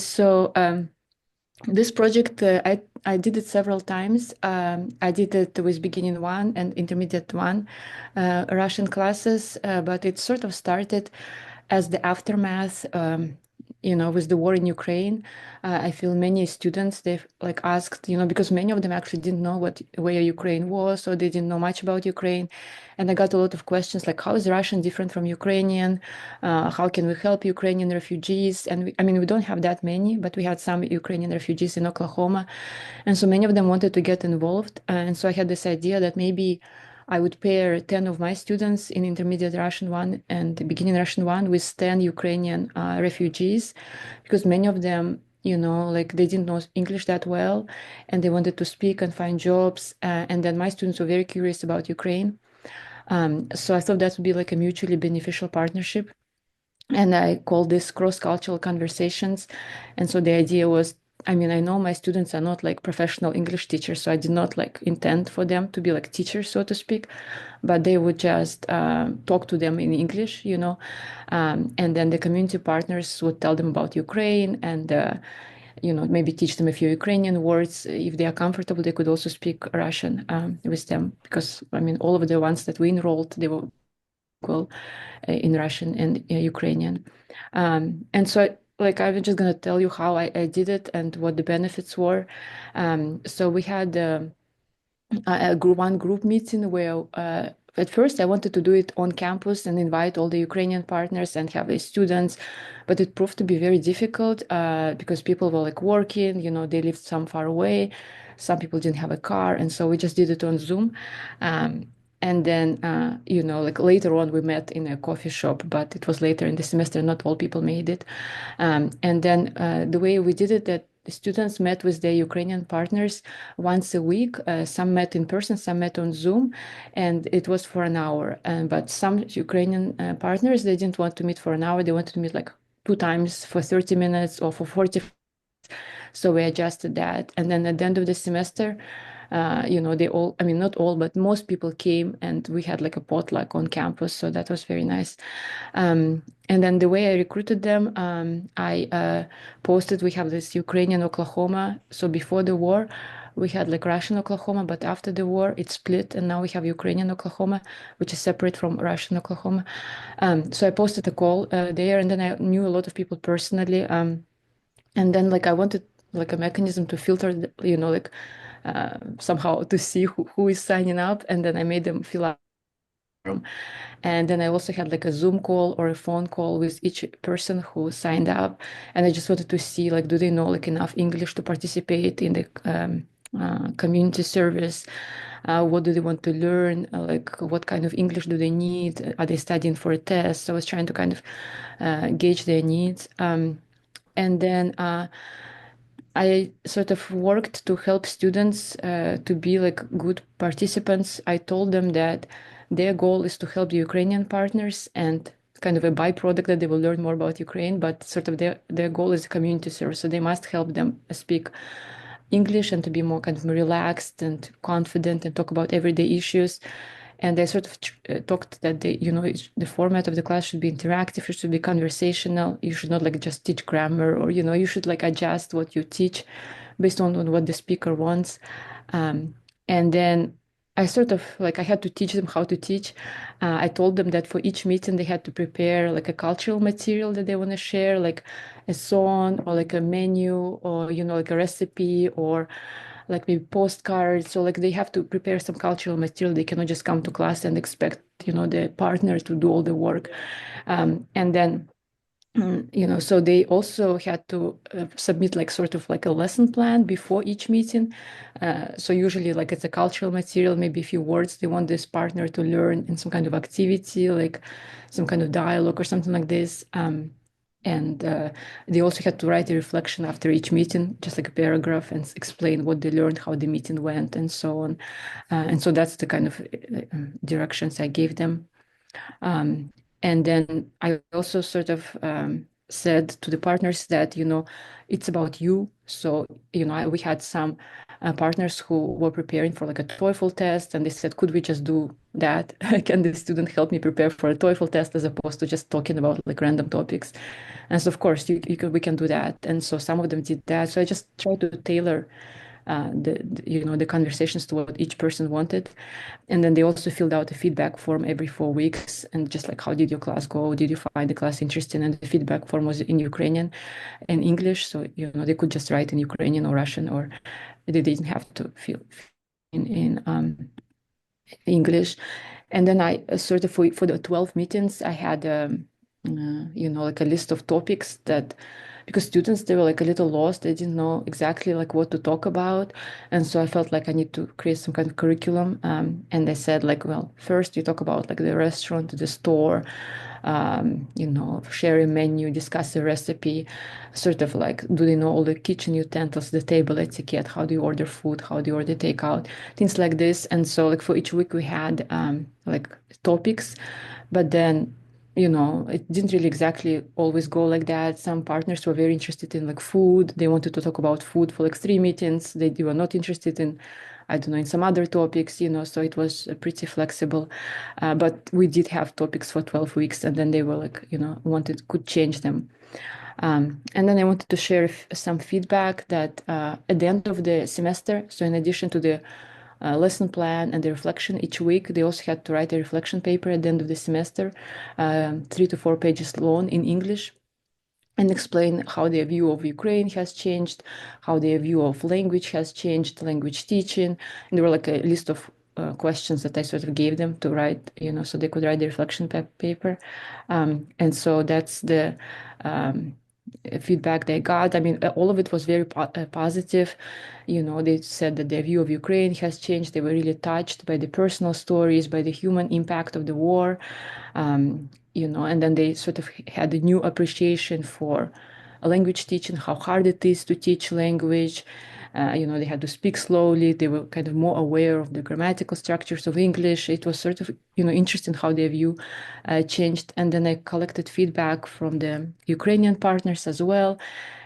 So this project, I did it several times. I did it with beginning one and intermediate one Russian classes, but it sort of started as the aftermath, with the war in Ukraine. I feel many students, they've like asked, because many of them actually didn't know where Ukraine was, or they didn't know much about Ukraine. And I got a lot of questions like, how is Russian different from Ukrainian? How can we help Ukrainian refugees? And we don't have that many, but we had some Ukrainian refugees in Oklahoma. And so many of them wanted to get involved. And so I had this idea that maybe I would pair 10 of my students in intermediate Russian one and beginning Russian one with 10 Ukrainian refugees, because many of them, like they didn't know English that well and they wanted to speak and find jobs. And then my students were very curious about Ukraine. So I thought that would be like a mutually beneficial partnership. And I call this cross-cultural conversations. And so the idea was, I know my students are not like professional English teachers, so I did not like intend for them to be like teachers, so to speak, but they would just talk to them in English, and then the community partners would tell them about Ukraine and, maybe teach them a few Ukrainian words. If they are comfortable, they could also speak Russian with them, because all of the ones that we enrolled, they were equal in Russian and Ukrainian. And so like I was just going to tell you how I did it and what the benefits were. So we had one group meeting where at first I wanted to do it on campus and invite all the Ukrainian partners and have the students, but it proved to be very difficult because people were like working, they lived some far away. Some people didn't have a car, and so we just did it on Zoom. And then, like later on, we met in a coffee shop, but it was later in the semester. Not all people made it. And then the way we did it, that the students met with their Ukrainian partners once a week. Some met in person, some met on Zoom, and it was for an hour. But some Ukrainian partners, they didn't want to meet for an hour. They wanted to meet like two times for 30 minutes or for 40. So we adjusted that. And then at the end of the semester, they all, not all, but most people came and we had like a potluck on campus. So that was very nice. And then the way I recruited them, I posted, we have this Ukrainian Oklahoma. So before the war, we had like Russian Oklahoma, but after the war, it split. And now we have Ukrainian Oklahoma, which is separate from Russian Oklahoma. So I posted a call there, and then I knew a lot of people personally. And then like I wanted like a mechanism to filter, like somehow to see who is signing up, and then I made them fill out. And then I also had like a Zoom call or a phone call with each person who signed up, and I just wanted to see like, do they know like enough English to participate in the community service? What do they want to learn? Like, what kind of English do they need? Are they studying for a test? So I was trying to kind of gauge their needs. And then I sort of worked to help students to be like good participants. I told them that their goal is to help the Ukrainian partners, and kind of a byproduct that they will learn more about Ukraine, but sort of their goal is community service. So they must help them speak English and to be more kind of relaxed and confident and talk about everyday issues. And I sort of talked that the format of the class should be interactive, it should be conversational. You should not like just teach grammar, or you should like adjust what you teach based on what the speaker wants. And then I sort of like I had to teach them how to teach. I told them that for each meeting they had to prepare like a cultural material that they want to share, like a song or like a menu or like a recipe or like maybe postcards. So like they have to prepare some cultural material. They cannot just come to class and expect the partner to do all the work. And then so they also had to submit like sort of like a lesson plan before each meeting. So usually like it's a cultural material, maybe a few words they want this partner to learn in some kind of activity, like some kind of dialogue or something like this. And they also had to write a reflection after each meeting, just like a paragraph, and explain what they learned, how the meeting went, and so on. And so that's the kind of directions I gave them. And then I also sort of said to the partners that, it's about you. So, we had some partners who were preparing for like a TOEFL test, and they said, could we just do that? Can the student help me prepare for a TOEFL test as opposed to just talking about like random topics? And so, of course, we can do that. And so some of them did that. So I just tried to tailor the conversations to what each person wanted. And then they also filled out a feedback form every 4 weeks, and just like, how did your class go? Did you find the class interesting? And the feedback form was in Ukrainian and English, so they could just write in Ukrainian or Russian, or they didn't have to fill in English. And then I sort of for the 12 meetings, I had like a list of topics that, because students, they were like a little lost, they didn't know exactly like what to talk about. And so I felt like I need to create some kind of curriculum. And I said like, well, first you talk about like the restaurant, the store, share a menu, discuss a recipe, sort of like, do they know all the kitchen utensils, the table etiquette, how do you order food, how do you order takeout, things like this. And so like for each week we had like topics, but then it didn't really exactly always go like that. Some partners were very interested in like food. They wanted to talk about food for like 3 meetings. They were not interested in, I don't know, in some other topics, so it was pretty flexible. But we did have topics for 12 weeks, and then they were like, could change them. And then I wanted to share some feedback that at the end of the semester, so in addition to the lesson plan and the reflection each week, they also had to write a reflection paper at the end of the semester, 3 to 4 pages long in English, and explain how their view of Ukraine has changed, how their view of language has changed, language teaching. And there were like a list of questions that I sort of gave them to write, so they could write the reflection paper. And so that's the feedback they got. I mean, all of it was very positive. They said that their view of Ukraine has changed. They were really touched by the personal stories, by the human impact of the war. And then they sort of had a new appreciation for language teaching, how hard it is to teach language. They had to speak slowly. They were kind of more aware of the grammatical structures of English. It was sort of, interesting how their view changed. And then I collected feedback from the Ukrainian partners as well.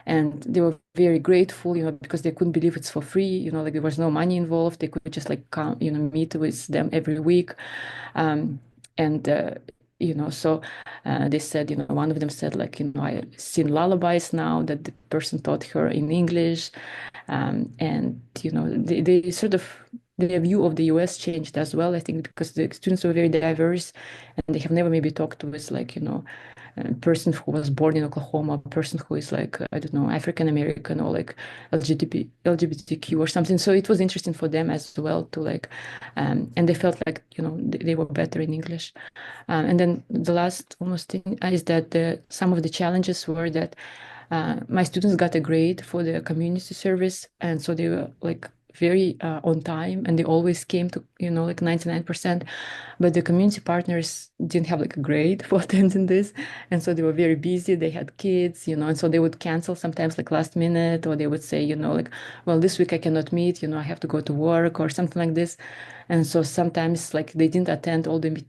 And they were very grateful, because they couldn't believe it's for free, like there was no money involved. They could just like come, meet with them every week. And so they said, one of them said like, I sing lullabies now that the person taught her in English. And they sort of, their view of the US changed as well, I think, because the students were very diverse, and they have never maybe talked with like, a person who was born in Oklahoma, a person who is like, I don't know, African American, or like LGBTQ or something. So it was interesting for them as well to like, and they felt like, they were better in English. And then the last almost thing is that some of the challenges were that my students got a grade for the community service, and so they were like very on time, and they always came to, like 99%. But the community partners didn't have like a grade for attending this, and so they were very busy. They had kids, and so they would cancel sometimes like last minute, or they would say, like, well, this week I cannot meet, I have to go to work or something like this. And so sometimes like they didn't attend all the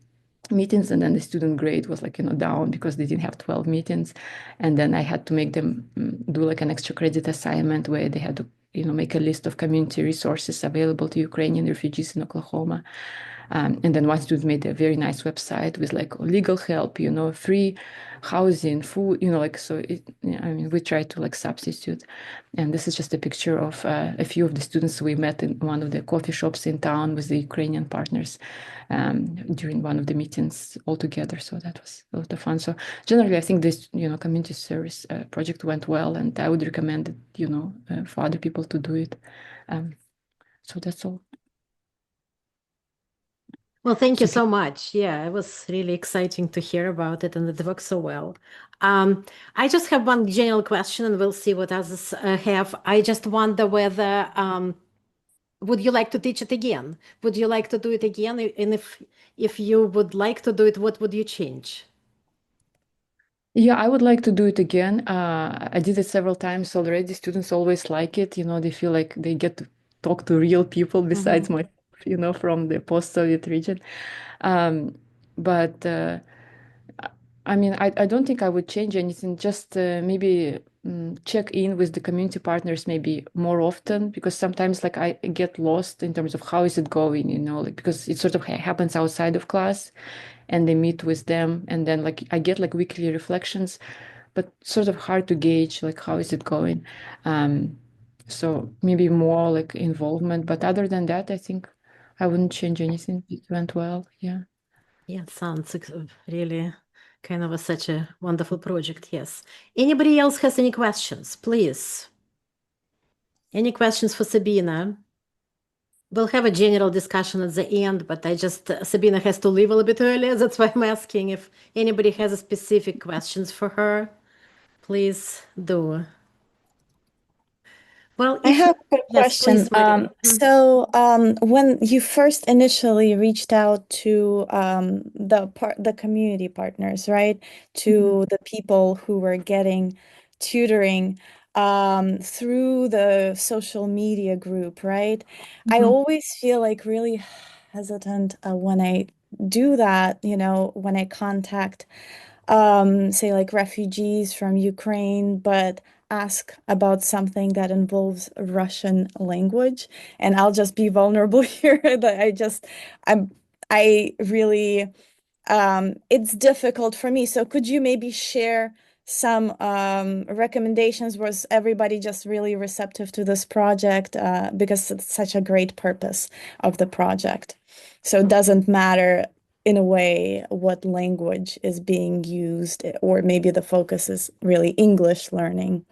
meetings, and then the student grade was like, down because they didn't have 12 meetings. And then I had to make them do like an extra credit assignment where they had to, make a list of community resources available to Ukrainian refugees in Oklahoma. And then one student made a very nice website with like legal help, free housing, food, like, so I mean, we try to like substitute. And this is just a picture of a few of the students we met in one of the coffee shops in town with the Ukrainian partners during one of the meetings all together. So that was a lot of fun. So generally, I think this, community service project went well, and I would recommend it, for other people to do it. So that's all. Well, thank you so much. Yeah, it was really exciting to hear about it, and it worked so well. I just have one general question, and we'll see what others have. I just wonder whether would you like to teach it again? Would you like to do it again? And if you would like to do it, what would you change? Yeah, I would like to do it again. I did it several times already. Students always like it. They feel like they get to talk to real people besides myself, from the post-Soviet region. Um, but I mean, I don't think I would change anything, just maybe check in with the community partners maybe more often, because sometimes like I get lost in terms of how is it going, like because it sort of happens outside of class and they meet with them and then like I get like weekly reflections, but sort of hard to gauge like how is it going. Um, so maybe more like involvement, but other than that, I think I wouldn't change anything. It went well. Yeah. Yeah, it sounds really kind of such a wonderful project. Yes. Anybody else has any questions, please? Any questions for Sabina? We'll have a general discussion at the end, but Sabina has to leave a little bit earlier. That's why I'm asking if anybody has specific questions for her. Please do. Well, I have a yes, question. please, Maria. When you first initially reached out to the community partners, right, to the people who were getting tutoring through the social media group, right? I Mhm. always feel like really hesitant when I do that, when I contact say like refugees from Ukraine, but ask about something that involves Russian language. And I'll just be vulnerable here that I'm, I really, it's difficult for me. So could you maybe share some recommendations? Was everybody just really receptive to this project? Because it's such a great purpose of the project. So it doesn't matter in a way what language is being used, or maybe the focus is really English learning.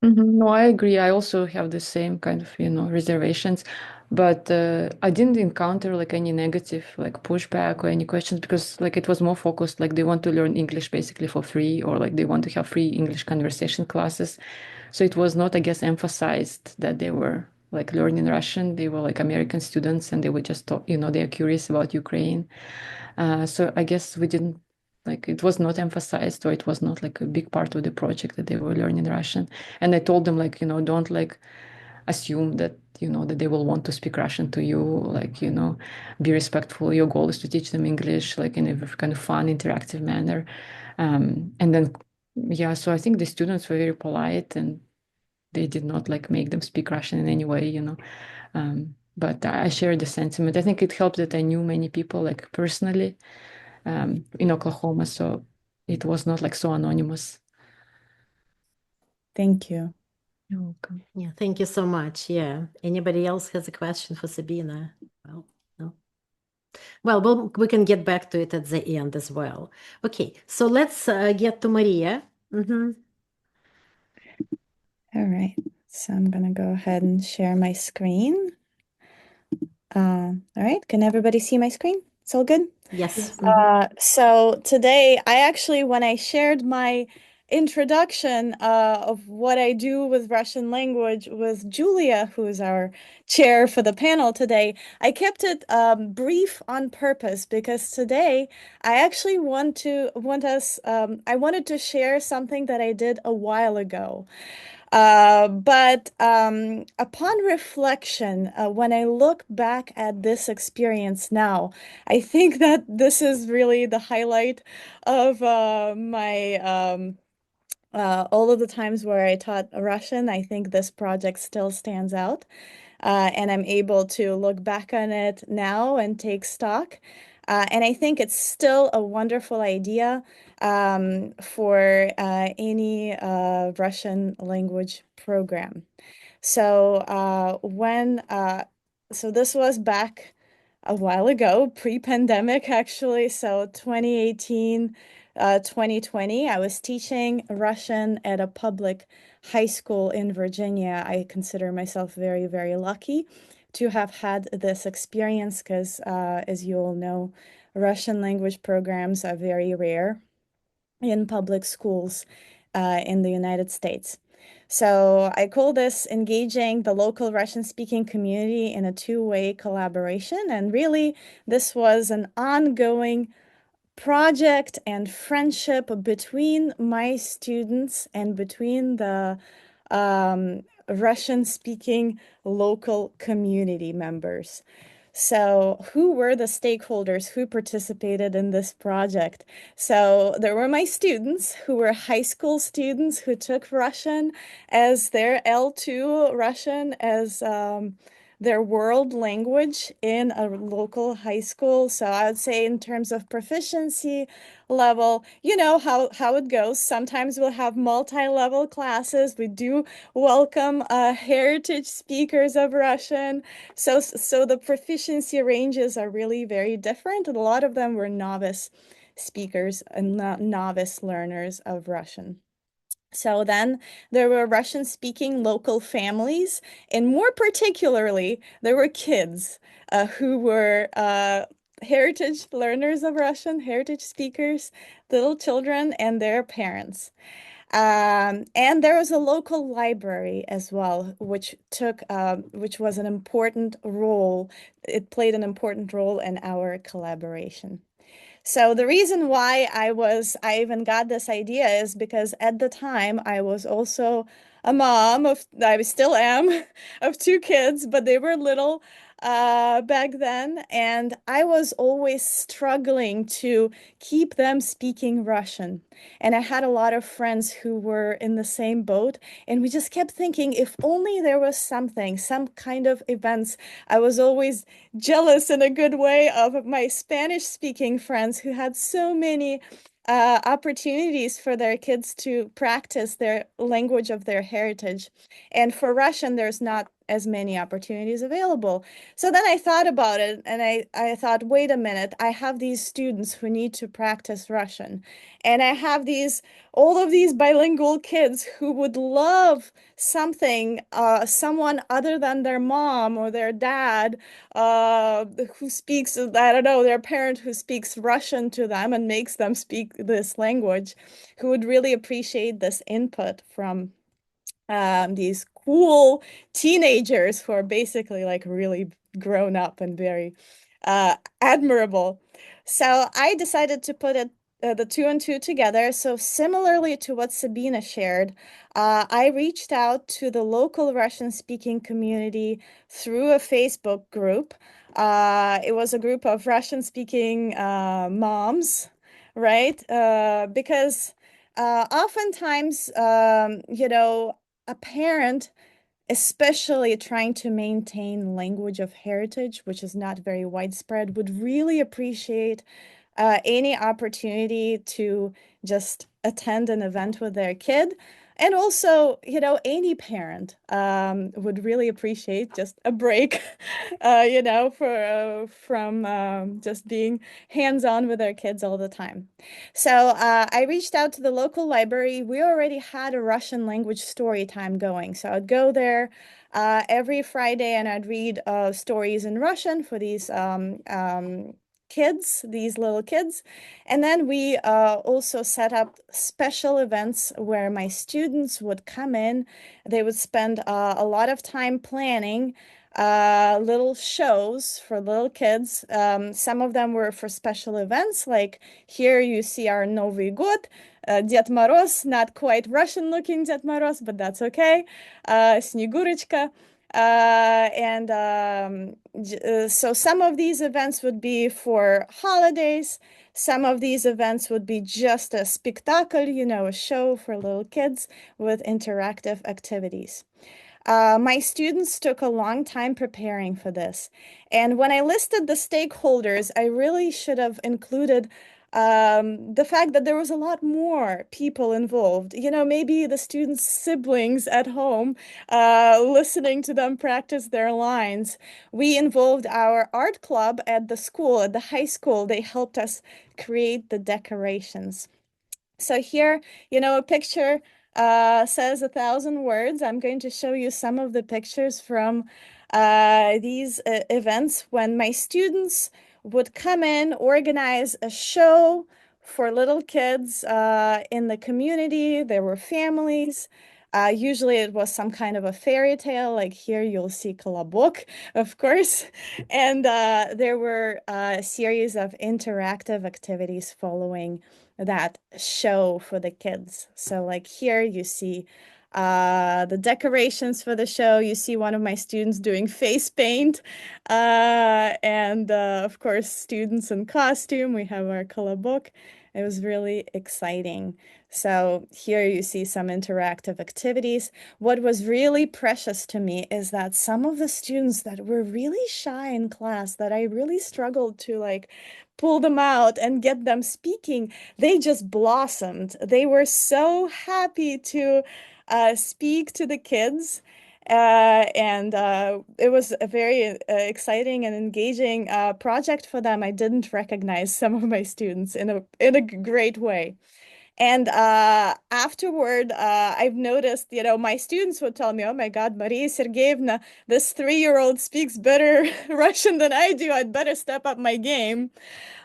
No, I agree. I also have the same kind of, reservations, but I didn't encounter like any negative like pushback or any questions because like it was more focused like they want to learn English basically for free or like they want to have free English conversation classes. So it was not, I guess, emphasized that they were like learning Russian. They were like American students and they were just, they're curious about Ukraine. So I guess we didn't like it was not emphasized or it was not like a big part of the project that they were learning Russian. And I told them like, don't like assume that, that they will want to speak Russian to you, like, be respectful. Your goal is to teach them English, like in a kind of fun, interactive manner. And then, yeah, so I think the students were very polite and they did not like make them speak Russian in any way. But I share the sentiment. I think it helped that I knew many people like personally in Oklahoma, so it was not like so anonymous. Thank you. You're welcome. Yeah, thank you so much. Yeah. Anybody else has a question for Sabina? Well, no. Well, we can get back to it at the end as well. Okay, so let's get to Maria. All right. So I'm gonna go ahead and share my screen. All right. Can everybody see my screen? It's all good? Yes. Yes. So today, when I shared my introduction of what I do with Russian language with Julia, who is our chair for the panel today, I kept it brief on purpose because today I actually I wanted to share something that I did a while ago. But upon reflection, when I look back at this experience now, I think that this is really the highlight of my all of the times where I taught Russian. I think this project still stands out, and I'm able to look back on it now and take stock. And I think it's still a wonderful idea for any Russian language program. So so this was back a while ago, pre-pandemic actually. So 2018, 2020, I was teaching Russian at a public high school in Virginia. I consider myself very, very lucky to have had this experience because, as you all know, Russian language programs are very rare in public schools in the United States. So I call this engaging the local Russian-speaking community in a two-way collaboration. And really, this was an ongoing project and friendship between my students and between the Russian-speaking local community members. So who were the stakeholders who participated in this project? So there were my students who were high school students who took Russian as their L2 Russian as their world language in a local high school. So I would say in terms of proficiency level, you know how it goes. Sometimes we'll have multi-level classes. We do welcome heritage speakers of Russian. So the proficiency ranges are really very different. And a lot of them were novice speakers and novice learners of Russian. So then there were Russian-speaking local families, and more particularly, there were kids who were heritage learners of Russian, heritage speakers, little children, and their parents. And there was a local library as well, which was an important role. It played an important role in our collaboration. So the reason why I even got this idea is because at the time I was also a mom I still am, of two kids, but they were little back then, and I was always struggling to keep them speaking Russian. And I had a lot of friends who were in the same boat, and we just kept thinking if only there was something, some kind of events. I was always jealous in a good way of my Spanish speaking friends who had so many opportunities for their kids to practice their language of their heritage. And for Russian, there's not as many opportunities available. So then I thought about it and I thought, wait a minute, I have these students who need to practice Russian. And I have all of these bilingual kids who would love something, someone other than their mom or their dad, who speaks, I don't know, their parent who speaks Russian to them and makes them speak this language, who would really appreciate this input from these cool teenagers who are basically like really grown up and very admirable. So I decided to put the two and two together. So similarly to what Sabina shared, I reached out to the local Russian-speaking community through a Facebook group. It was a group of Russian-speaking moms, right? Because oftentimes, a parent, especially trying to maintain language of heritage, which is not very widespread, would really appreciate any opportunity to just attend an event with their kid. And also, any parent would really appreciate just a break, from just being hands-on with their kids all the time. So I reached out to the local library. We already had a Russian language story time going. So I'd go there every Friday and I'd read stories in Russian for these kids, these little kids. And then we also set up special events where my students would come in. They would spend a lot of time planning little shows for little kids. Some of them were for special events, like here you see our Новый год, Ded Moroz, not quite Russian looking Ded Moroz, but that's okay. Снегурочка. So some of these events would be for holidays. Some of these events would be just a spectacle, a show for little kids with interactive activities. My students took a long time preparing for this. And when I listed the stakeholders, I really should have included the fact that there was a lot more people involved. Maybe the students' siblings at home, listening to them practice their lines. We involved our art club at the school, at the high school. They helped us create the decorations. So here, a picture says 1,000 words. I'm going to show you some of the pictures from these events when my students would come in, organize a show for little kids in the community. There were families. Usually it was some kind of a fairy tale, like here you'll see Kolobok, of course. And there were a series of interactive activities following that show for the kids. So like here you see the decorations for the show. You see one of my students doing face paint, and of course, students in costume. We have our color book. It was really exciting. So here you see some interactive activities. What was really precious to me is that some of the students that were really shy in class, that I really struggled to like pull them out and get them speaking, they just blossomed. They were so happy to speak to the kids. And it was a very exciting and engaging project for them. I didn't recognize some of my students in a great way. And afterward, I've noticed, you know, my students would tell me, "Oh my God, Maria Sergeyevna, this 3-year-old speaks better Russian than I do. I'd better step up my game."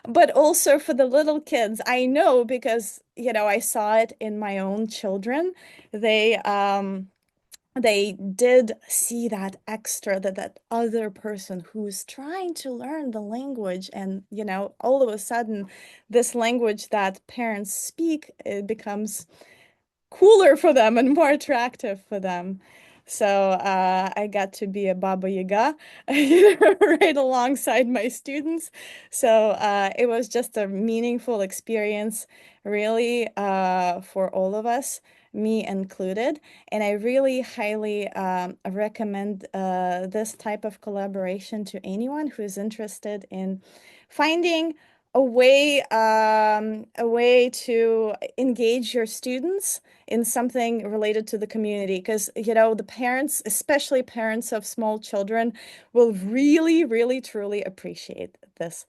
But also for the little kids, I know because, you know, I saw it in my own children. They did see that extra, that other person who's trying to learn the language, and you know, all of a sudden this language that parents speak, it becomes cooler for them and more attractive for them. So I got to be a Baba Yaga right alongside my students. So it was just a meaningful experience, really, for all of us, me included. And I really highly recommend this type of collaboration to anyone who is interested in finding a way to engage your students in something related to the community, because you know the parents, especially parents of small children, will really, really, truly appreciate this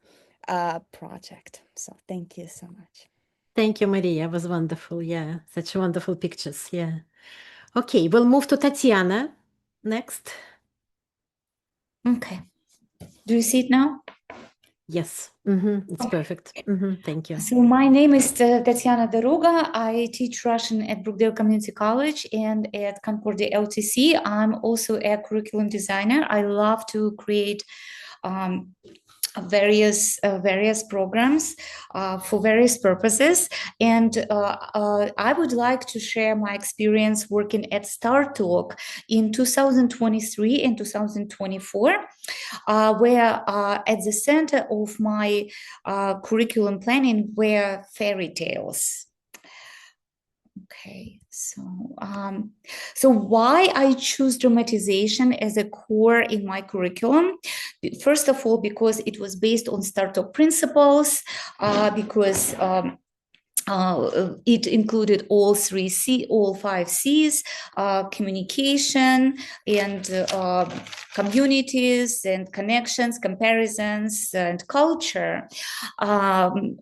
project. So thank you so much. Thank you, Maria. It was wonderful. Yeah, such wonderful pictures. Yeah. Okay, we'll move to Tatiana next. Okay. Do you see it now? Yes, it's perfect. Thank you. So my name is Tatiana Derugo. I teach Russian at Brookdale Community College and at Concordia LTC. I'm also a curriculum designer. I love to create various programs for various purposes, and I would like to share my experience working at STARTALK in 2023 and 2024, where at the center of my curriculum planning were fairy tales. Okay, so why I choose dramatization as a core in my curriculum? First of all, because it was based on STARTALK principles, because it included all 5 C's, communication and communities and connections, comparisons and culture.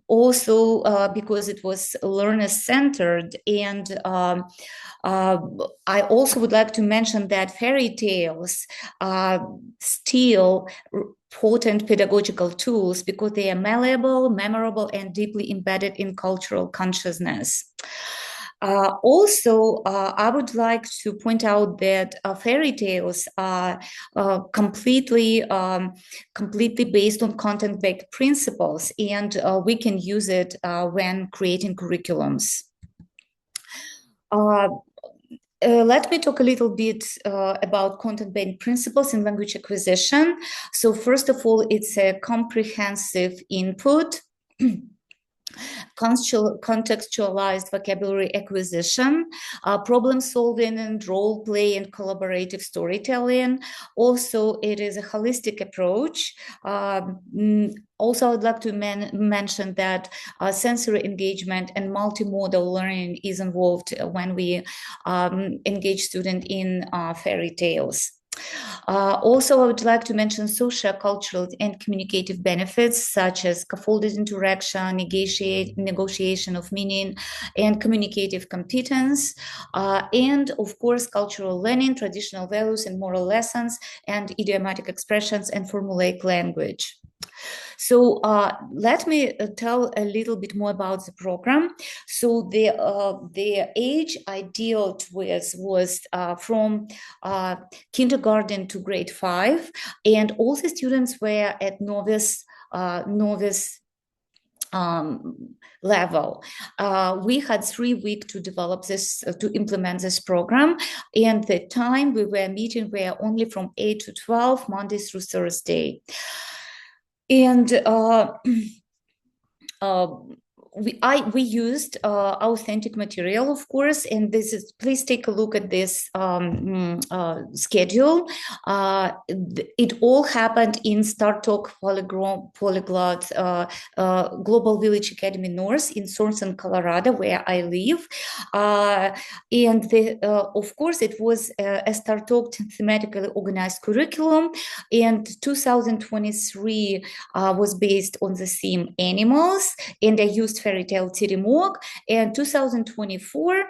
Also because it was learner-centered, and I also would like to mention that fairy tales still potent pedagogical tools because they are malleable, memorable, and deeply embedded in cultural consciousness. Also, I would like to point out that fairy tales are completely based on content-based principles, and we can use it when creating curriculums. Let me talk a little bit about content-based principles in language acquisition. So first of all, it's a comprehensive input, contextualized vocabulary acquisition, problem solving and role play and collaborative storytelling. Also, it is a holistic approach. Also, I'd like to mention that sensory engagement and multimodal learning is involved when we engage students in fairy tales. Also, I would like to mention social, cultural, and communicative benefits such as scaffolded interaction, negotiation of meaning, and communicative competence, and of course, cultural learning, traditional values and moral lessons, and idiomatic expressions and formulaic language. So let me tell a little bit more about the program. So the age I dealt with was from kindergarten to grade 5, and all the students were at novice level. We had 3 weeks to develop this, to implement this program. And the time we were meeting were only from 8 to 12, Monday through Thursday. And we used authentic material, of course, and this is, please take a look at this schedule. It all happened in STARTALK Polyglot Global Village Academy North in Thornton, Colorado, where I live. And of course, it was a STARTALK thematically organized curriculum, and 2023 was based on the theme animals, and I used fairy tale Tirimok, and 2024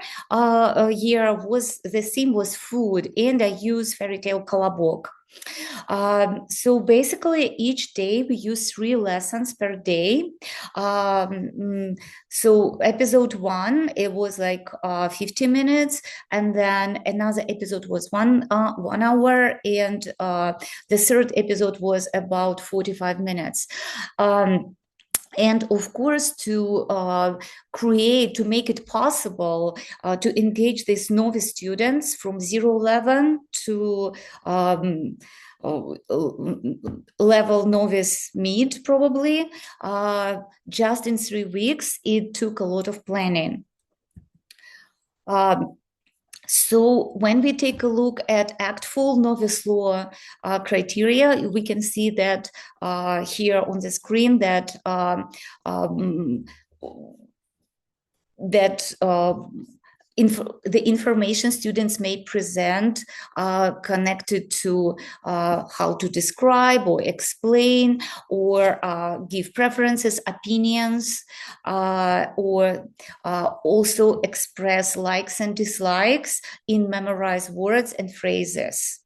year was, the theme was food, and I used fairy tale Kolobok. So basically each day we use 3 lessons per day. So episode 1, it was like 50 minutes, and then another episode was 1 hour, and the third episode was about 45 minutes. And of course, to make it possible to engage these novice students from 0-11 to level novice mid, probably, just in 3 weeks, it took a lot of planning. So when we take a look at ACT-full novice law criteria, we can see that here on the screen that the information students may present connected to how to describe or explain or give preferences, opinions, or also express likes and dislikes in memorized words and phrases.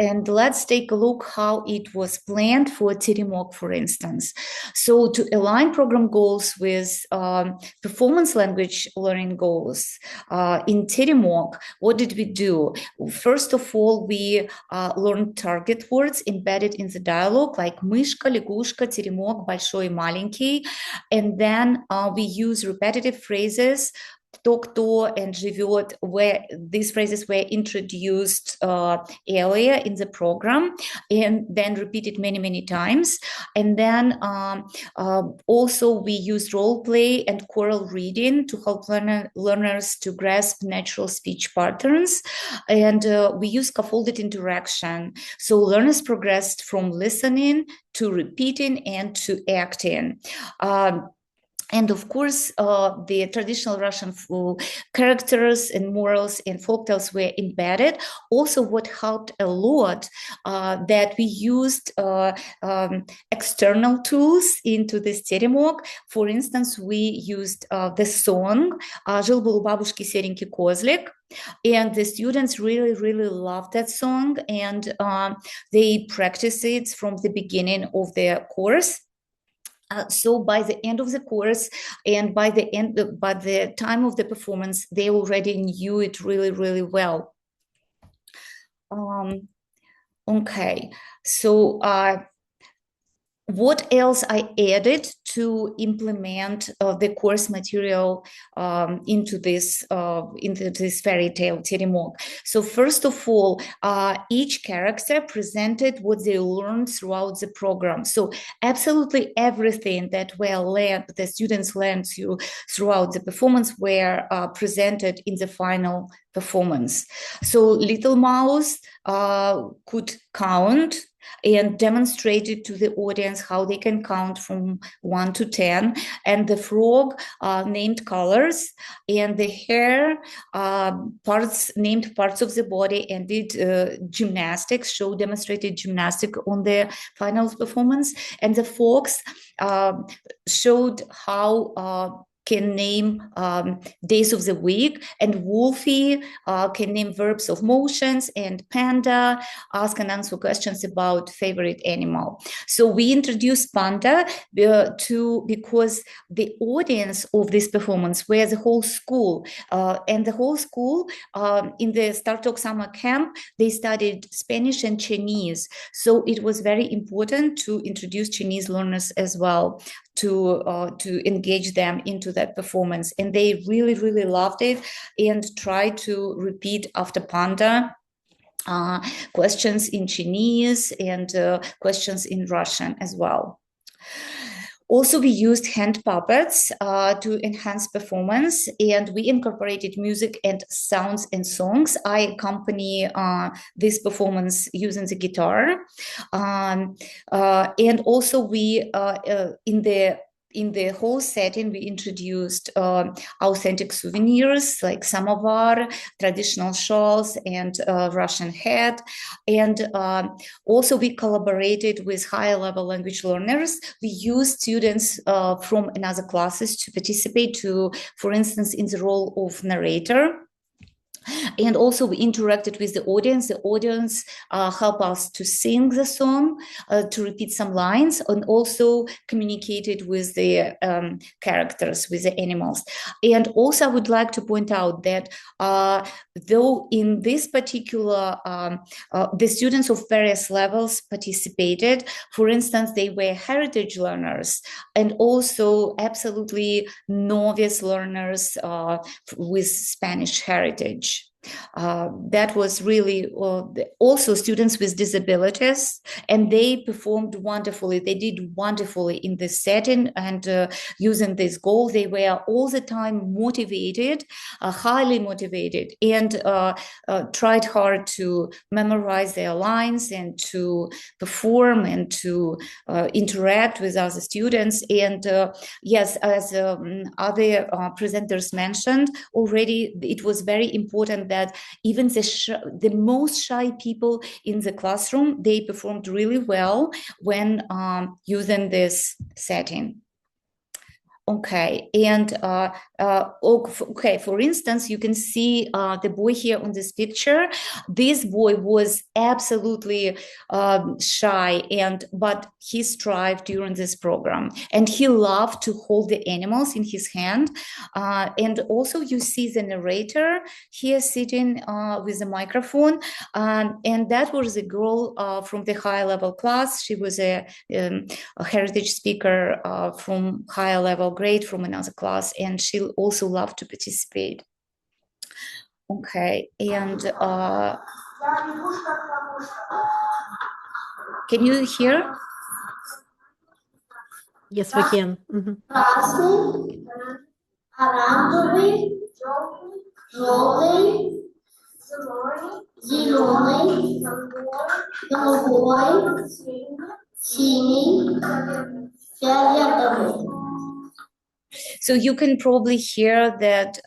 And let's take a look how it was planned for Tirimok, for instance. So to align program goals with performance language learning goals in Tirimok, what did we do? First of all, we learned target words embedded in the dialogue, like мышка, лягушка, теремок, большой, маленький. And then we use repetitive phrases, кто and живет, where these phrases were introduced earlier in the program and then repeated many times. And then also we used role play and choral reading to help learners to grasp natural speech patterns. And we use scaffolded interaction. So learners progressed from listening to repeating and to acting. And of course, the traditional Russian characters and morals and folktales were embedded. Also, what helped a lot that we used external tools into this Tirimok. For instance, we used the song «Жил-был у бабушки серенький козлик». And the students really loved that song, and they practiced it from the beginning of their course. So by the end of the course and by the time of the performance, they already knew it really well. Okay, so what else I added to implement the course material into this fairy tale Tirimok? So first of all, each character presented what they learned throughout the program. So absolutely everything that the students learned throughout the performance were presented in the final performance. So Little Mouse could count and demonstrated to the audience how they can count from 1 to 10, and the frog named colors, and the hare named parts of the body and did gymnastics, demonstrated gymnastics on the final performance, and the fox showed how can name days of the week, and Wolfie can name verbs of motions, and Panda ask and answer questions about favorite animal. So we introduced Panda because the audience of this performance were the whole school, and the whole school in the STARTALK summer camp, they studied Spanish and Chinese. So it was very important to introduce Chinese learners as well, to engage them into that performance. And they really, really loved it and tried to repeat after Panda questions in Chinese and questions in Russian as well. Also, we used hand puppets to enhance performance, and we incorporated music and sounds and songs. I accompany this performance using the guitar. And also we, in the whole setting, we introduced authentic souvenirs like samovar, traditional shawls, and Russian hat. And also we collaborated with higher level language learners. We used students from another classes to participate to, for instance, in the role of narrator. And also we interacted with the audience. The audience helped us to sing the song, to repeat some lines, and also communicated with the characters, with the animals. And also I would like to point out that though in this particular, the students of various levels participated. For instance, they were heritage learners and also absolutely novice learners with Spanish heritage. That was really also students with disabilities, and they performed wonderfully. They did wonderfully in this setting, and using this goal, they were all the time motivated, highly motivated, and tried hard to memorize their lines and to perform and to interact with other students. And yes, as other presenters mentioned already, it was very important that even the most shy people in the classroom, they performed really well when using this setting. Okay, and okay, for instance, you can see the boy here on this picture. This boy was absolutely shy, but he strived during this program, and he loved to hold the animals in his hand. And also you see the narrator here sitting with a microphone, and that was a girl from the higher level class. She was a heritage speaker from higher level grade from another class, and she also loved to participate. Okay, and can you hear? Yes, we can. Mm-hmm. So you can probably hear that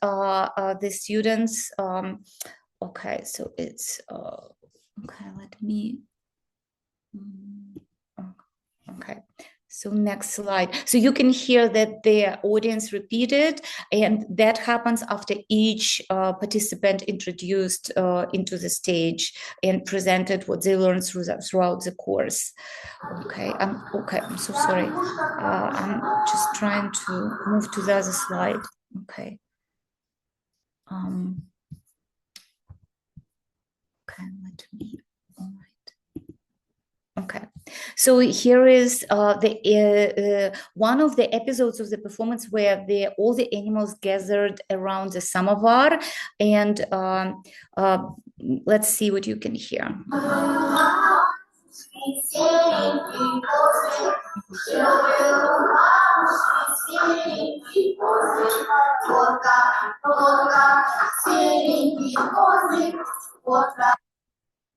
the students, okay, so it's, okay, let me, okay. So next slide. So you can hear that the audience repeated, and that happens after each participant introduced into the stage and presented what they learned throughout the course. Okay, I'm so sorry. I'm just trying to move to the other slide. Okay. Okay, let me. All right. Okay, so here is one of the episodes of the performance where all the animals gathered around the samovar, and let's see what you can hear.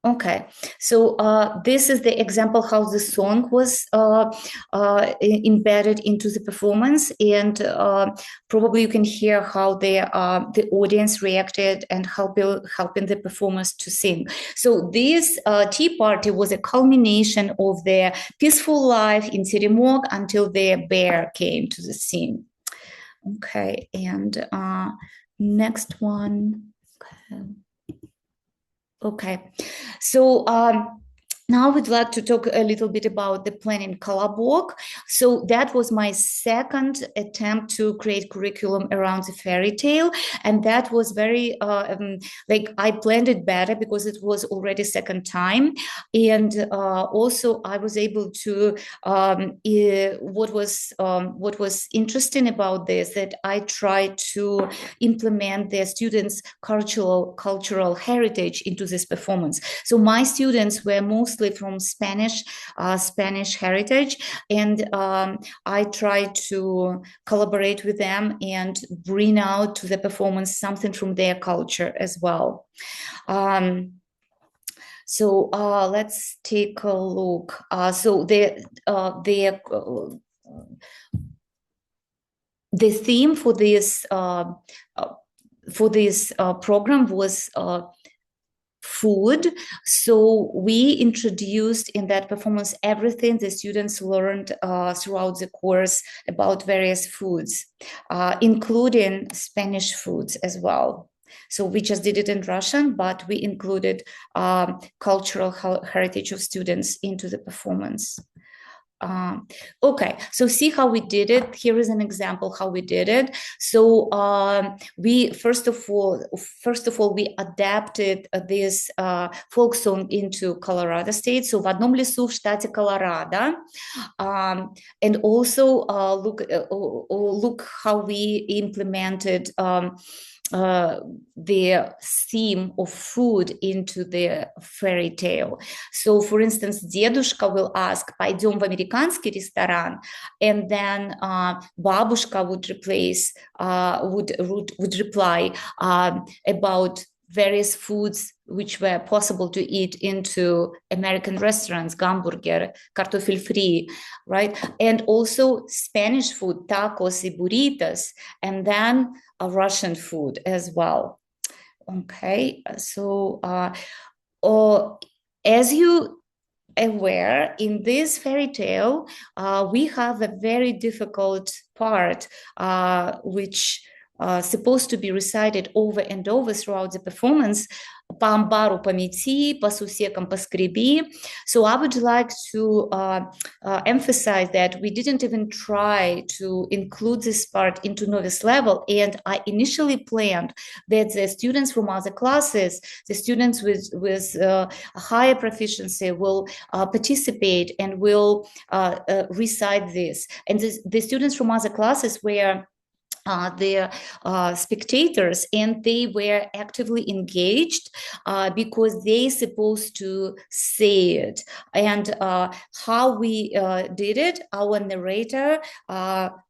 Okay, so this is the example how the song was embedded into the performance, and probably you can hear how the audience reacted and helping the performers to sing. So this tea party was a culmination of their peaceful life in City Morgue until their bear came to the scene. Okay, and next one. Okay, so now I would like to talk a little bit about the planning Kolobok. So that was my second attempt to create curriculum around the fairy tale. And that was very, like I planned it better because it was already second time. And also I was able to, what was interesting about this, that I tried to implement the students' cultural heritage into this performance. So my students were mostly from Spanish heritage, and I tried to collaborate with them and bring out to the performance something from their culture as well. So let's take a look. So the theme for this program was food. So we introduced in that performance everything the students learned throughout the course about various foods, including Spanish foods as well. So we just did it in Russian, but we included cultural heritage of students into the performance. Okay, so see how we did it. Here is an example how we did it. So we first of all we adapted this folk song into Colorado State. So в одном лесу в штате Colorado, and also look how we implemented the theme of food into the fairy tale. So, for instance, дедушка will ask, пойдем в американский ресторан, and then бабушка would reply about various foods which were possible to eat into American restaurants, hamburger, kartoffel free, right? And also Spanish food, tacos y burritos, and then Russian food as well. Okay, so as you aware, in this fairy tale, we have a very difficult part, which supposed to be recited over and over throughout the performance. По амбару помети, по сусекам поскреби. So I would like to emphasize that we didn't even try to include this part into novice level, and I initially planned that the students from other classes, the students with a higher proficiency will participate and will recite this. And the students from other classes were the spectators, and they were actively engaged because they supposed to say it. And how we did it, our narrator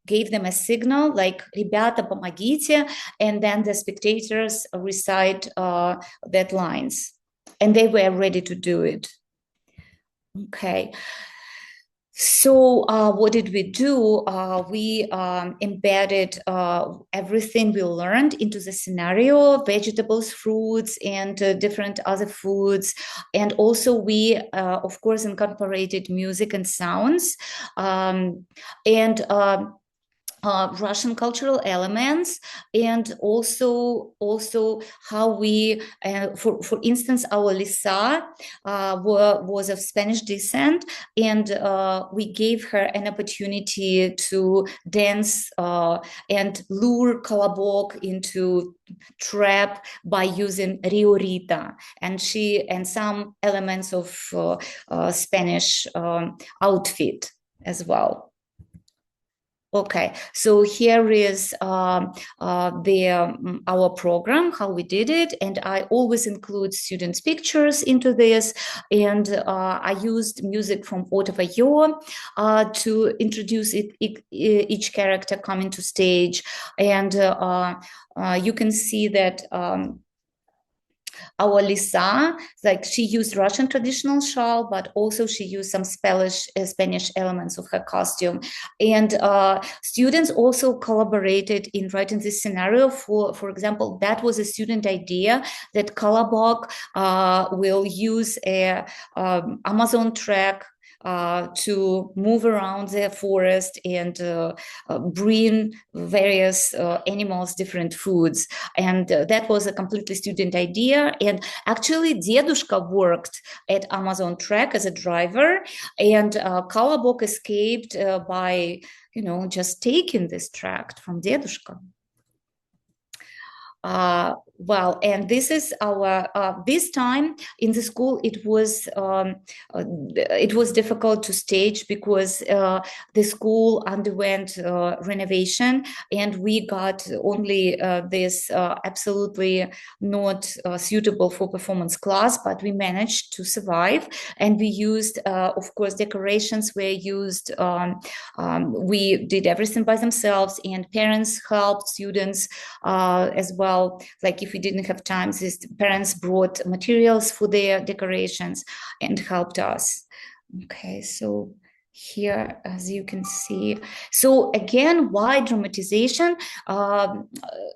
gave them a signal like «Ребята, помогите», and then the spectators recite that lines, and they were ready to do it. Okay. So what did we do? We embedded everything we learned into the scenario, vegetables, fruits, and different other foods. And also we, of course, incorporated music and sounds. Russian cultural elements, and also how we, for instance, our Lisa was of Spanish descent, and we gave her an opportunity to dance and lure Kolobok into trap by using Riorita, and some elements of Spanish outfit as well. Okay, so here is our program, how we did it, and I always include students' pictures into this, and I used music from Otavayo to introduce each character coming to stage, and you can see that our Lisa, like she used Russian traditional shawl, but also she used some Spanish elements of her costume. And students also collaborated in writing this scenario. For example, that was a student idea that Kolobok will use a Amazon track to move around the forest and bring various animals different foods. And that was a completely student idea. And actually, Dedushka worked at Amazon Track as a driver, and Kolobok escaped by, just taking this tract from Dedushka. Well, and this is our this time in the school. It was difficult to stage because the school underwent renovation, and we got only this absolutely not suitable for performance class, but we managed to survive. And we used, of course, decorations were used. We did everything by themselves, and parents helped students as well. Like if we didn't have time, these parents brought materials for their decorations and helped us. Okay, so here, as you can see, so again, why dramatization?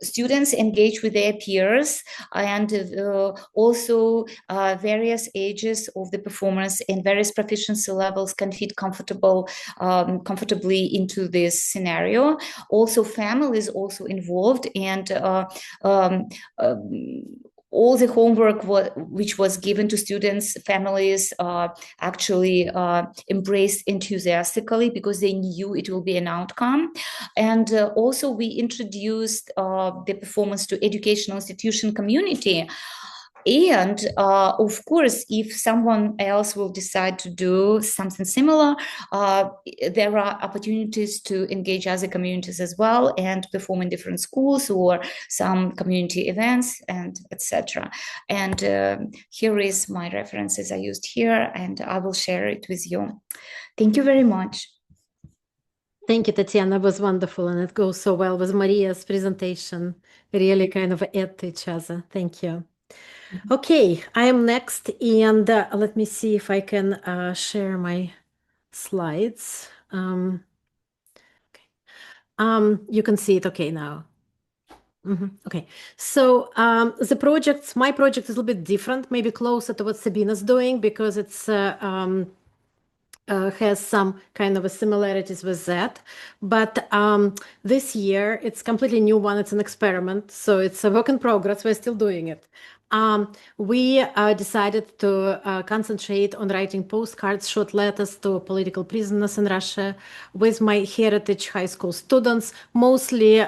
Students engage with their peers, and also various ages of the performance and various proficiency levels can fit comfortably into this scenario. Also, families also involved, and all the homework which was given to students, families actually embraced enthusiastically because they knew it will be an outcome. And also we introduced the performance to educational institution community. And of course, if someone else will decide to do something similar, there are opportunities to engage other communities as well and perform in different schools or some community events, and etc. And here is my references I used here, and I will share it with you. Thank you very much. Thank you, Tatiana. It was wonderful, and it goes so well with Maria's presentation. Really kind of add to each other. Thank you. Okay, I am next, and let me see if I can share my slides. You can see it okay now. Okay, so my project is a little bit different, maybe closer to what Sabina's doing, because it's has some kind of a similarities with that. But this year, it's completely new one. It's an experiment, so it's a work in progress. We're still doing it. We decided to concentrate on writing postcards, short letters to political prisoners in Russia with my Heritage High School students, mostly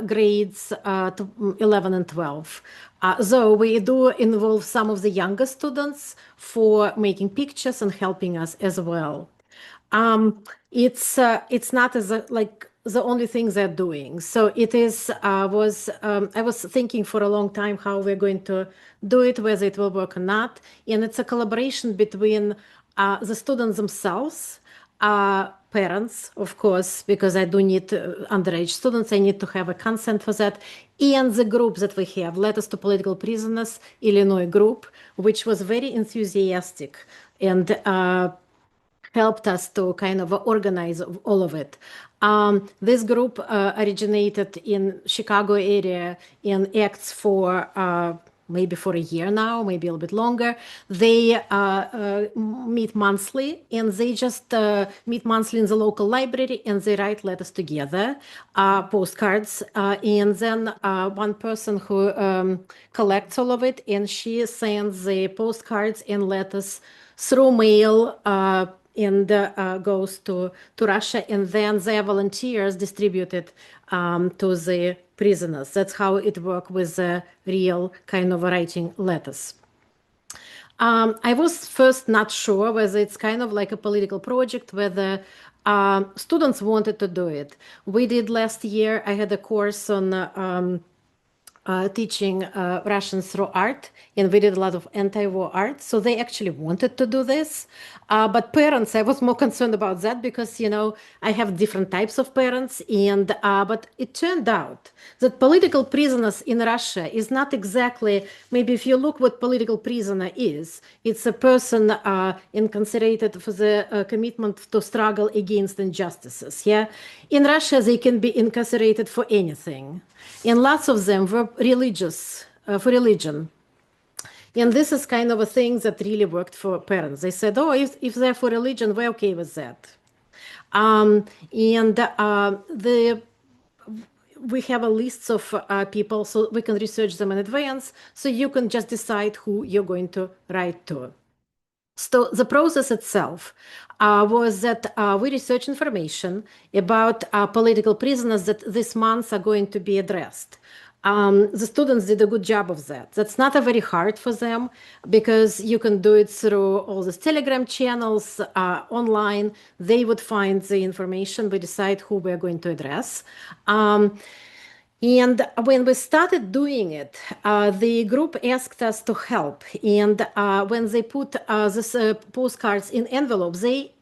grades 11 and 12. So we do involve some of the younger students for making pictures and helping us as well. It's not as like the only thing they're doing. So it is I was thinking for a long time how we're going to do it, whether it will work or not. And it's a collaboration between the students themselves, parents, of course, because I do need underage students. I need to have a consent for that. And the group that we have, Letters to Political Prisoners, Illinois group, which was very enthusiastic and helped us to kind of organize all of it. This group originated in Chicago area and acts for maybe for a year now, maybe a little bit longer. They meet monthly, and they just meet monthly in the local library, and they write letters together, postcards, and then one person who collects all of it, and she sends the postcards and letters through mail and goes to Russia, and then their volunteers distribute it to the prisoners. That's how it works with the real kind of writing letters. I was first not sure whether it's kind of like a political project, whether students wanted to do it. We did last year, I had a course on teaching Russian through art, and we did a lot of anti-war art. So they actually wanted to do this. But parents, I was more concerned about that because, you know, I have different types of parents. And but it turned out that political prisoners in Russia is not exactly, maybe if you look what political prisoner is, it's a person incarcerated for the commitment to struggle against injustices. Yeah, in Russia, they can be incarcerated for anything. And lots of them were religious, for religion. And this is kind of a thing that really worked for parents. They said, oh, if they're for religion, we're okay with that. We have a list of people, so we can research them in advance, so you can just decide who you're going to write to. So the process itself was that we researched information about political prisoners that this month are going to be addressed. The students did a good job of that. That's not a very hard for them because you can do it through all these Telegram channels online. They would find the information. We decide who we're going to address. And when we started doing it, the group asked us to help. And when they put these postcards in envelopes, they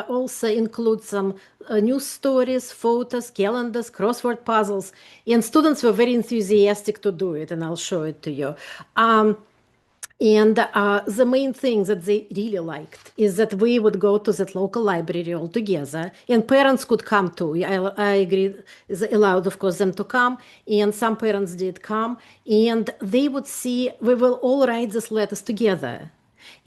also include some news stories, photos, calendars, crossword puzzles. And students were very enthusiastic to do it, and I'll show it to you. And the main thing that they really liked is that we would go to that local library all together, and parents could come too. I agree, it's allowed, of course, them to come, and some parents did come, and they would see, we will all write these letters together.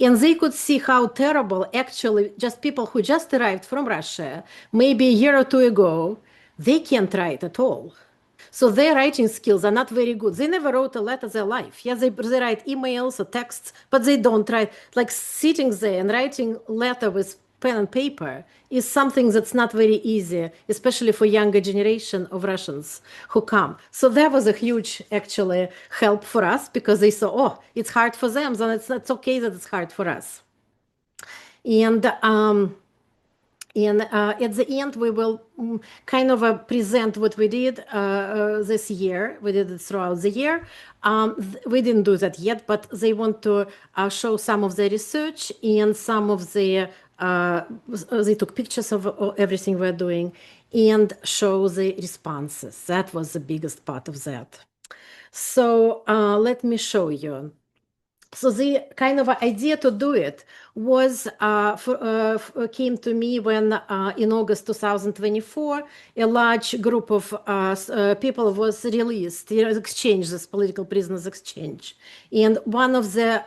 And they could see how terrible, actually, just people who just arrived from Russia, maybe a year or two ago, they can't write at all. So their writing skills are not very good. They never wrote a letter their life. Yeah, they write emails or texts, but they don't write. Like sitting there and writing letter with pen and paper is something that's not very easy, especially for younger generation of Russians who come. So that was a huge, actually, help for us because they saw, oh, it's hard for them, so it's okay that it's hard for us. And at the end, we will kind of present what we did this year. We did it throughout the year. We didn't do that yet, but they want to show some of the research and some of the, they took pictures of everything we're doing and show the responses. That was the biggest part of that. So let me show you. So the kind of idea to do it was came to me when in August 2024, a large group of people was released, exchange, this political prisoners exchange. And one of the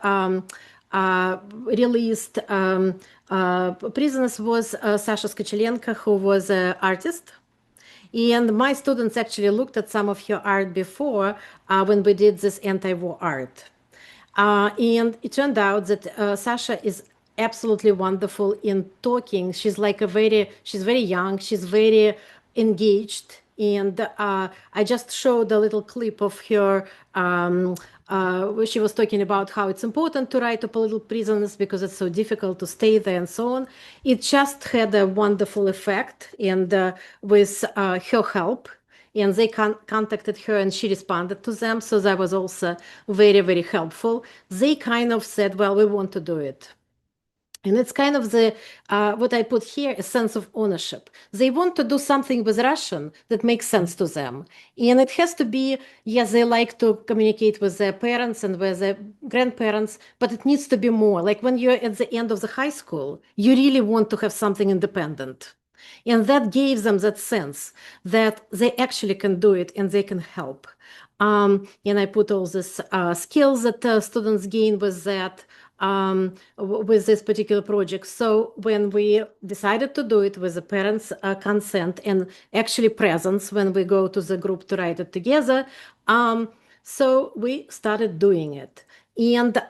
released prisoners was Sasha Skochelenko, who was an artist. And my students actually looked at some of her art before when we did this anti-war art. And it turned out that Sasha is absolutely wonderful in talking. She's like she's very young, she's very engaged. And I just showed a little clip of her where she was talking about how it's important to write to political prisoners because it's so difficult to stay there and so on. It just had a wonderful effect, and with her help. And they contacted her and she responded to them. So that was also very, very helpful. They kind of said, well, we want to do it. And it's kind of the, what I put here, a sense of ownership. They want to do something with Russian that makes sense to them. And it has to be, yes, they like to communicate with their parents and with their grandparents, but it needs to be more. Like when you're at the end of the high school, you really want to have something independent. And that gave them that sense that they actually can do it and they can help. And I put all these skills that students gain with that, with this particular project. So when we decided to do it with the parents' consent and actually presence when we go to the group to write it together, so we started doing it. And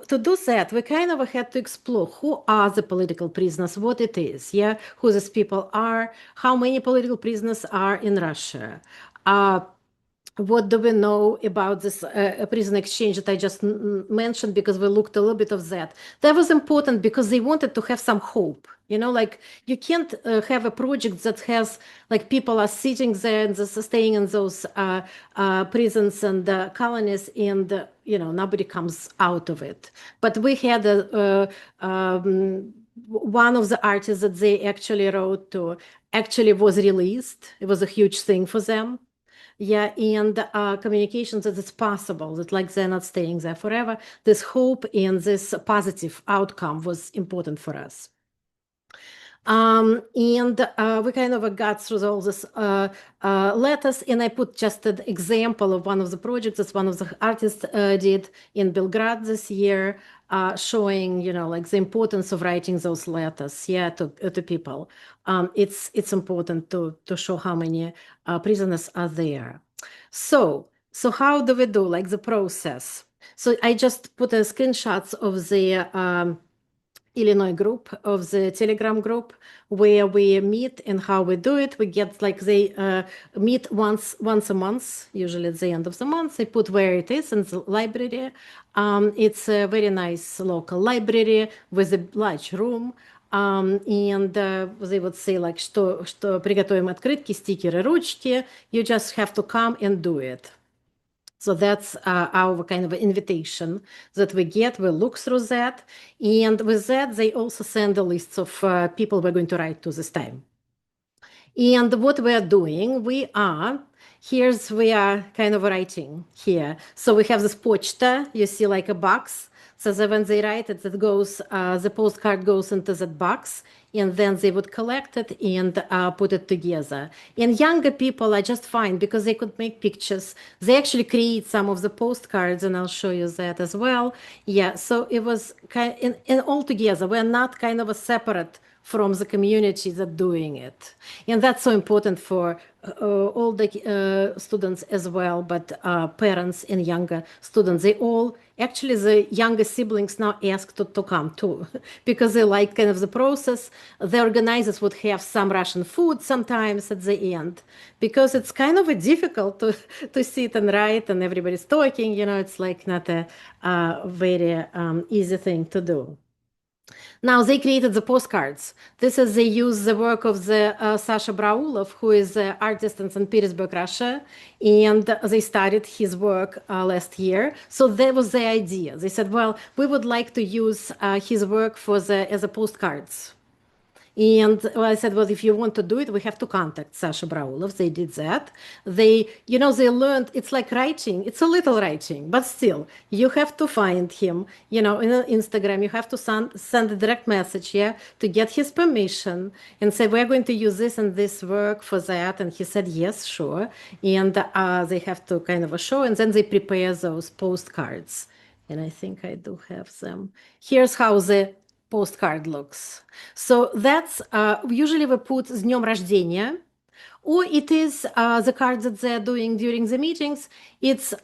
to do that, we kind of had to explore who are the political prisoners, what it is, yeah, who these people are, how many political prisoners are in Russia. What do we know about this prison exchange that I just mentioned, because we looked a little bit of that. That was important because they wanted to have some hope. You know, like you can't have a project that has like people are sitting there and staying in those prisons and colonies and, you know, nobody comes out of it. But we had one of the artists that they actually wrote to actually was released. It was a huge thing for them. Yeah, and communications that it's possible, that like they're not staying there forever. This hope and this positive outcome was important for us. And we kind of got through all this letters, and I put just an example of one of the projects that one of the artists did in Belgrade this year, showing, like the importance of writing those letters, to people. It's important to show how many prisoners are there. So how do we do, like, the process? So I just put a screenshots of the Illinois group, of the Telegram group, where we meet and how we do it. We get, like, they meet once a month, usually at the end of the month. They put where it is in the library. It's a very nice local library with a large room. And they would say, like, что приготовим открытки, стикеры, ручки. You just have to come and do it. So that's our kind of invitation that we get. We look through that. And with that, they also send a list of people we're going to write to this time. And what we are doing, we are kind of writing here. So we have this почта, you see, like a box. So that when they write it, the postcard goes into that box, and then they would collect it and put it together. And younger people are just fine because they could make pictures. They actually create some of the postcards, and I'll show you that as well. Yeah, so it was kind and all together. We're not kind of a separate from the community that doing it. And that's so important for all the students as well, but parents and younger students, they all, actually the younger siblings now ask to come too, because they like kind of the process. The organizers would have some Russian food sometimes at the end, because it's kind of difficult to sit and write and everybody's talking, it's like not a very easy thing to do. Now they created the postcards. They use the work of the Sasha Braulov, who is an artist in St. Petersburg, Russia, and they started his work last year. So that was the idea. They said, well, we would like to use his work as a postcards. And I said, well, if you want to do it, we have to contact Sasha Braulov. They did that. They learned, it's like writing. It's a little writing, but still, you have to find him, in Instagram. You have to send a direct message, to get his permission and say, we're going to use this and this work for that. And he said, yes, sure. And they have to kind of show, and then they prepare those postcards. And I think I do have them. Here's how the postcard looks. So that's usually we put с днем рождения, or it is the cards that they're doing during the meetings. It's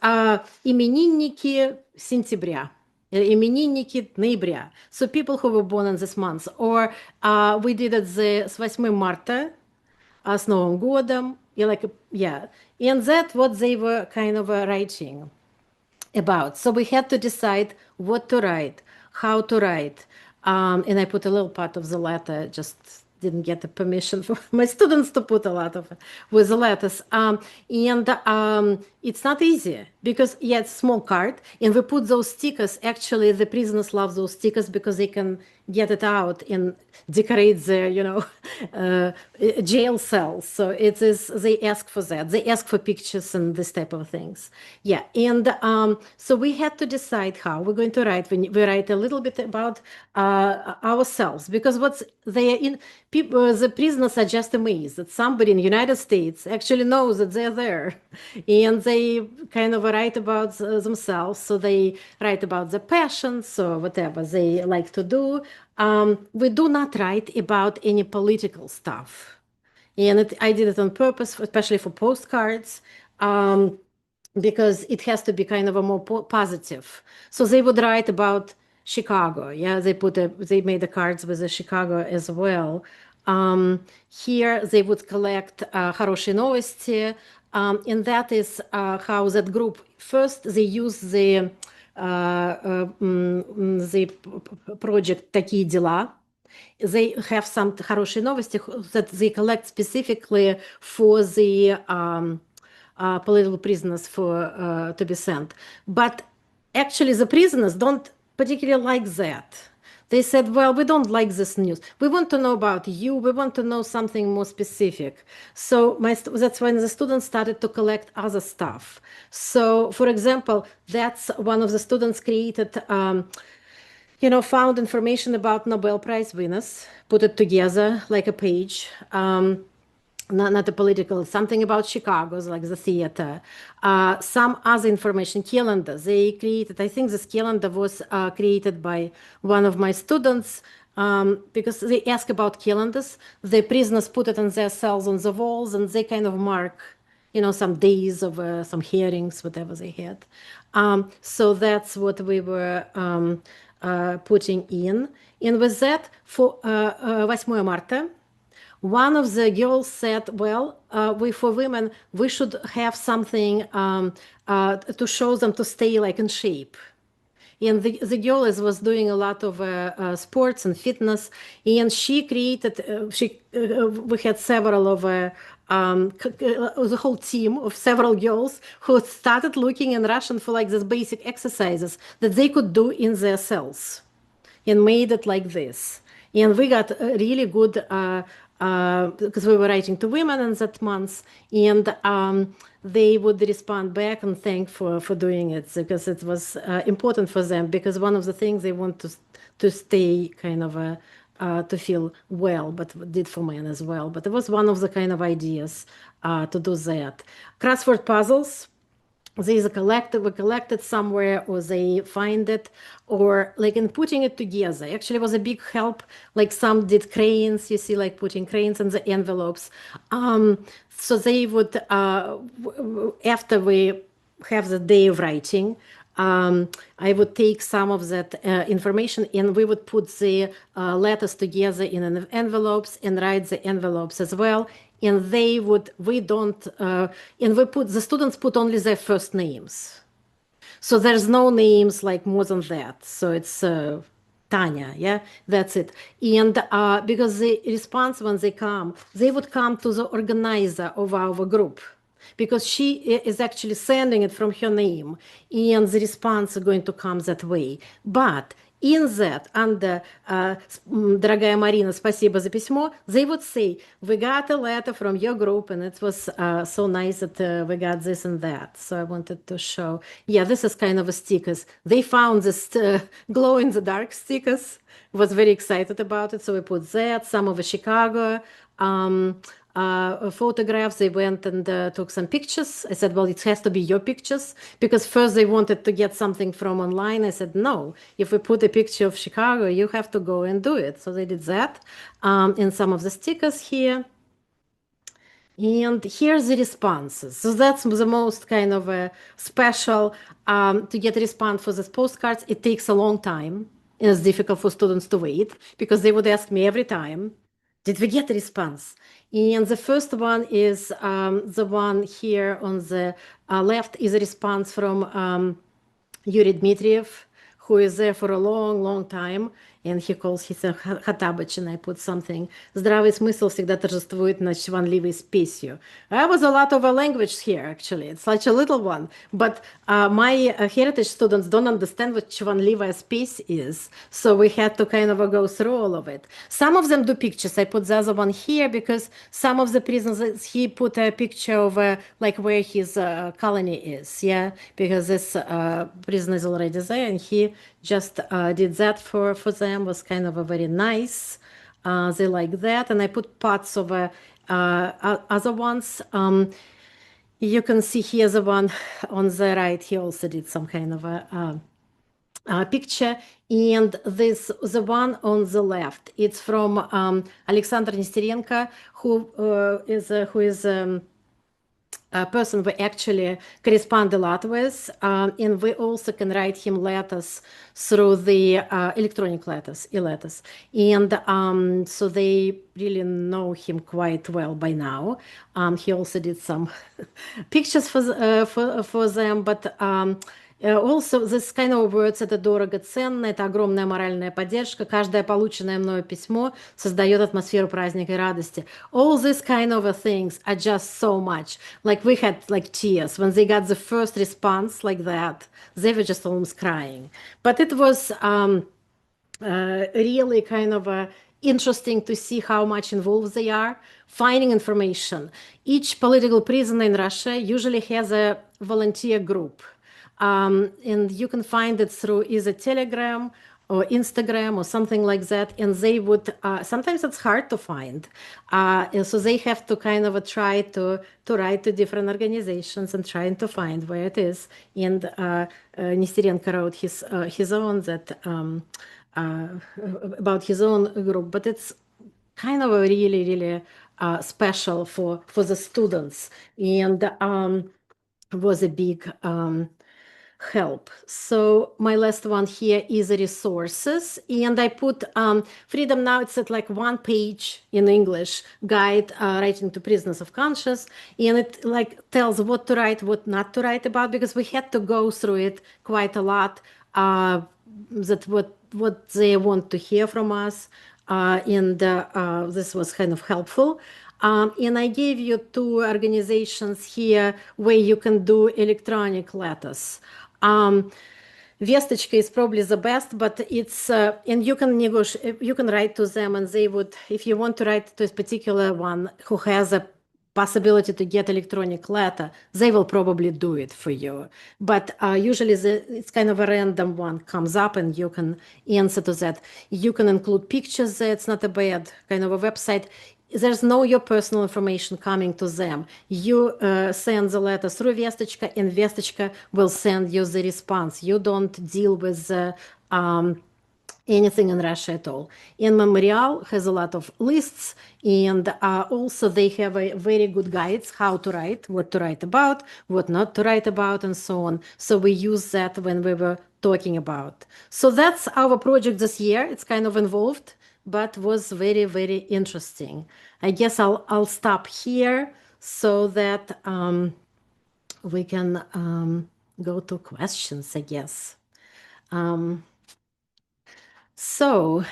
именинники сентября, именинники ноября. So people who were born in this month. Or we did it с 8 марта, с Новым годом. And that's what they were kind of writing about. So we had to decide what to write, how to write. And I put a little part of the letter, just didn't get the permission for my students to put a lot of it with the letters. And it's not easy because, it's a small card. And we put those stickers. Actually, the prisoners love those stickers because they can get it out and decorate their, jail cells. So they ask for that. They ask for pictures and this type of things. Yeah. And so we had to decide how we're going to write. We write a little bit about ourselves, because the prisoners are just amazed that somebody in the United States actually knows that they're there, and they kind of write about themselves. So they write about their passions or whatever they like to do. We do not write about any political stuff. And I did it on purpose, especially for postcards, because it has to be kind of a more positive. So they would write about Chicago. Yeah, they made the cards with the Chicago as well. Here they would collect хорошие новости, and that is how that group first they use the project «Такие дела». They have some хорошие новости that they collect specifically for the political prisoners to be sent. But actually the prisoners don't particularly like that. They said, well, we don't like this news. We want to know about you. We want to know something more specific. So that's when the students started to collect other stuff. So, for example, that's one of the students created, found information about Nobel Prize winners, put it together like a page. Not a political, something about Chicago's, like the theater, some other information, calendar. They created, I think this calendar was created by one of my students because they ask about calendars. The prisoners put it on their cells on the walls and they kind of mark, some days of some hearings, whatever they had. So that's what we were putting in. And with that, for 8 Marta, one of the girls said, well, for women, we should have something to show them to stay like in shape. And the girl was doing a lot of sports and fitness, and she created, we had several of, the whole team of several girls who started looking in Russian for like these basic exercises that they could do in their cells and made it like this. And we got really good, because we were writing to women in that month, and they would respond back and thank for doing it because it was important for them, because one of the things they want to stay kind of to feel well, but did for men as well. But it was one of the kind of ideas to do that. Crossword puzzles. These were collected somewhere, or they find it, or like in putting it together. Actually, was a big help. Like some did crayons, you see, like putting crayons in the envelopes. So they would, after we have the day of writing, I would take some of that information and we would put the letters together in envelopes and write the envelopes as well. And the students put only their first names. So there's no names like more than that. So it's Tanya, yeah, that's it. And because the response when they would come to the organizer of our group, because she is actually sending it from her name, and the response is going to come that way. But in that, under Дорогая Marina, спасибо за письмо, they would say, we got a letter from your group, and it was so nice that we got this and that. So I wanted to show. Yeah, this is kind of a stickers. They found this glow-in-the-dark stickers. Was very excited about it, so we put that. Some of the Chicago photographs. They went and took some pictures. I said, well, it has to be your pictures, because first they wanted to get something from online. I said, no, if we put a picture of Chicago, you have to go and do it. So they did that. And some of the stickers here. And here's the responses. So that's the most kind of a special, to get a response for these postcards. It takes a long time. And it's difficult for students to wait, because they would ask me every time, did we get a response? And the first one is the one here on the left is a response from Yuri Dmitriev, who is there for a long, long time. And he calls himself Хаттабыч, and I put something. Здравый смысл всегда торжествует над чванливой спесью. I was a lot of a language here, actually. It's such a little one. But my heritage students don't understand what чванливая спесь is. So we had to kind of go through all of it. Some of them do pictures. I put the other one here because some of the prisoners, he put a picture of like where his colony is. Yeah, because this prison is already there, and he just did that for them. Was kind of a very nice. They like that. And I put parts of other ones. You can see here the one on the right. He also did some kind of a picture. And the one on the left, it's from Alexander Nesterenko, who is a person we actually correspond a lot with, and we also can write him letters through the electronic letters, e-letters. And so they really know him quite well by now. He also did some pictures for them, but also this kind of words, это дорого, ценно, это огромная моральная поддержка. Каждое полученное мною письмо создает атмосферу праздника и радости. All these kind of things are just so much. Like we had like tears when they got the first response like that. They were just almost crying. But it was really kind of interesting to see how much involved they are finding information. Each political prisoner in Russia usually has a volunteer group. And you can find it through either Telegram or Instagram or something like that, and they would sometimes it's hard to find, and so they have to kind of try to write to different organizations and trying to find where it is. And Nesterenko wrote his own that about his own group, but it's kind of a really special for the students, and was a big help. So my last one here is resources, and I put Freedom Now. It's at like 1 page in English guide writing to prisoners of conscience, and it like tells what to write, what not to write about, because we had to go through it quite a lot. That what they want to hear from us, and this was kind of helpful. And I gave you 2 organizations here where you can do electronic letters. Vestочка is probably the best, but it's and you can negotiate, you can write to them, and they would, if you want to write to a particular one who has a possibility to get electronic letter, they will probably do it for you. But usually it's kind of a random one comes up, and you can answer to that. You can include pictures. It's not a bad kind of a website. There's no your personal information coming to them. You send the letter through Vestочка, and Vestочка will send you the response. You don't deal with anything in Russia at all. And Memorial has a lot of lists, and also they have a very good guides how to write, what to write about, what not to write about, and so on. So we use that when we were talking about. So that's our project this year. It's kind of involved, but was very interesting. I guess I'll stop here so that we can go to questions, I guess. So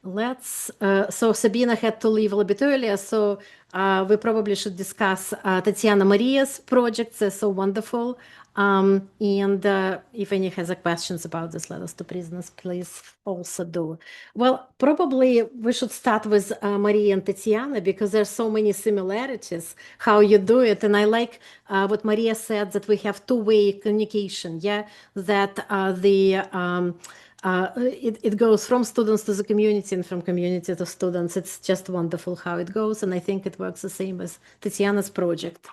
let's. So Sabina had to leave a little bit earlier, so we probably should discuss Tatiana Maria's projects. They're so wonderful. And if any has questions about this letters to prisoners, please also do. Well, probably we should start with Maria and Tatiana, because there's so many similarities how you do it. And I like what Maria said, that we have two-way communication. Yeah, that it goes from students to the community and from community to students. It's just wonderful how it goes, and I think it works the same as Tatiana's project.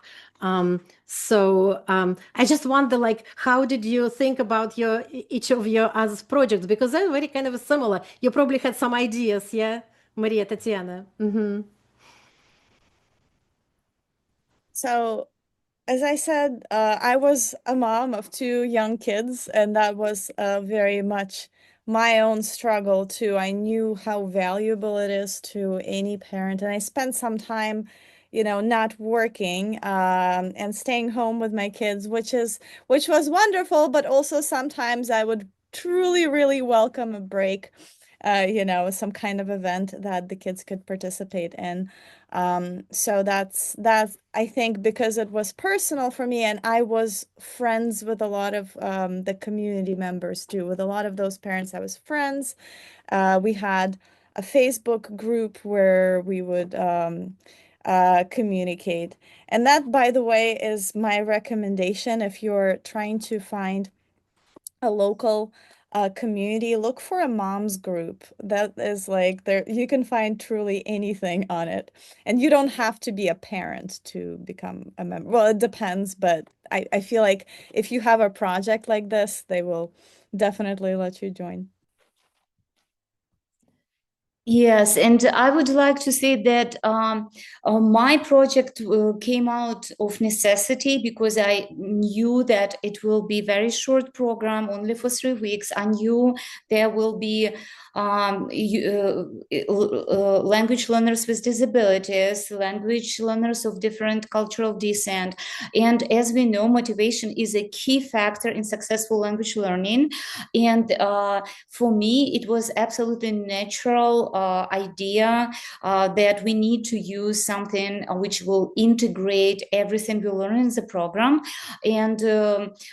So I just wonder, like, how did you think about each of your other projects? Because they're very kind of similar. You probably had some ideas, yeah, Maria, Tatiana. Mm-hmm. So, as I said, I was a mom of 2 young kids, and that was very much my own struggle too. I knew how valuable it is to any parent, and I spent some time, not working and staying home with my kids, which was wonderful, but also sometimes I would truly, really welcome a break, some kind of event that the kids could participate in. So that's I think, because it was personal for me, and I was friends with a lot of the community members too. With a lot of those parents, I was friends. We had a Facebook group where we would communicate. And that, by the way, is my recommendation. If you're trying to find a local community, look for a mom's group. That is like, there you can find truly anything on it, and you don't have to be a parent to become a member. Well, it depends, but I feel like if you have a project like this, they will definitely let you join. Yes, and I would like to say that my project came out of necessity, because I knew that it will be very short program, only for 3 weeks. I knew there will be language learners with disabilities, language learners of different cultural descent. And as we know, motivation is a key factor in successful language learning. And for me, it was absolutely natural idea that we need to use something which will integrate everything we learn in the program, and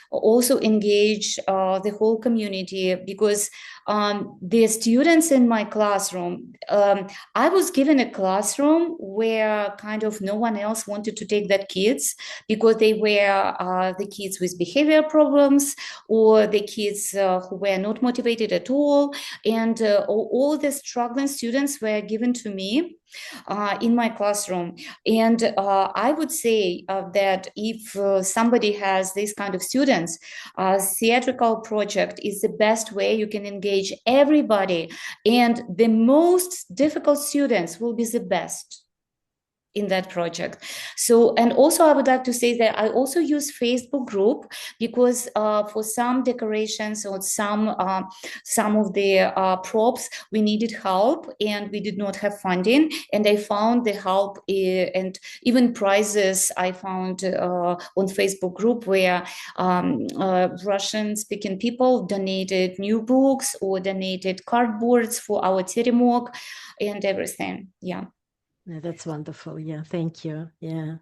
also engage the whole community, because the students in my classroom, I was given a classroom where kind of no one else wanted to take that kids because they were the kids with behavior problems or the kids who were not motivated at all. And all the struggling students were given to me in my classroom. And I would say that if somebody has this kind of students, theatrical project is the best way you can engage everybody. And the most difficult students will be the best in that project. So, and also I would like to say that I also use Facebook group because for some decorations or some of the props, we needed help and we did not have funding. And I found the help and even prizes I found on Facebook group where Russian speaking people donated new books or donated cardboards for our Teремок and everything. Yeah. Yeah, that's wonderful. Yeah, thank you. Yeah.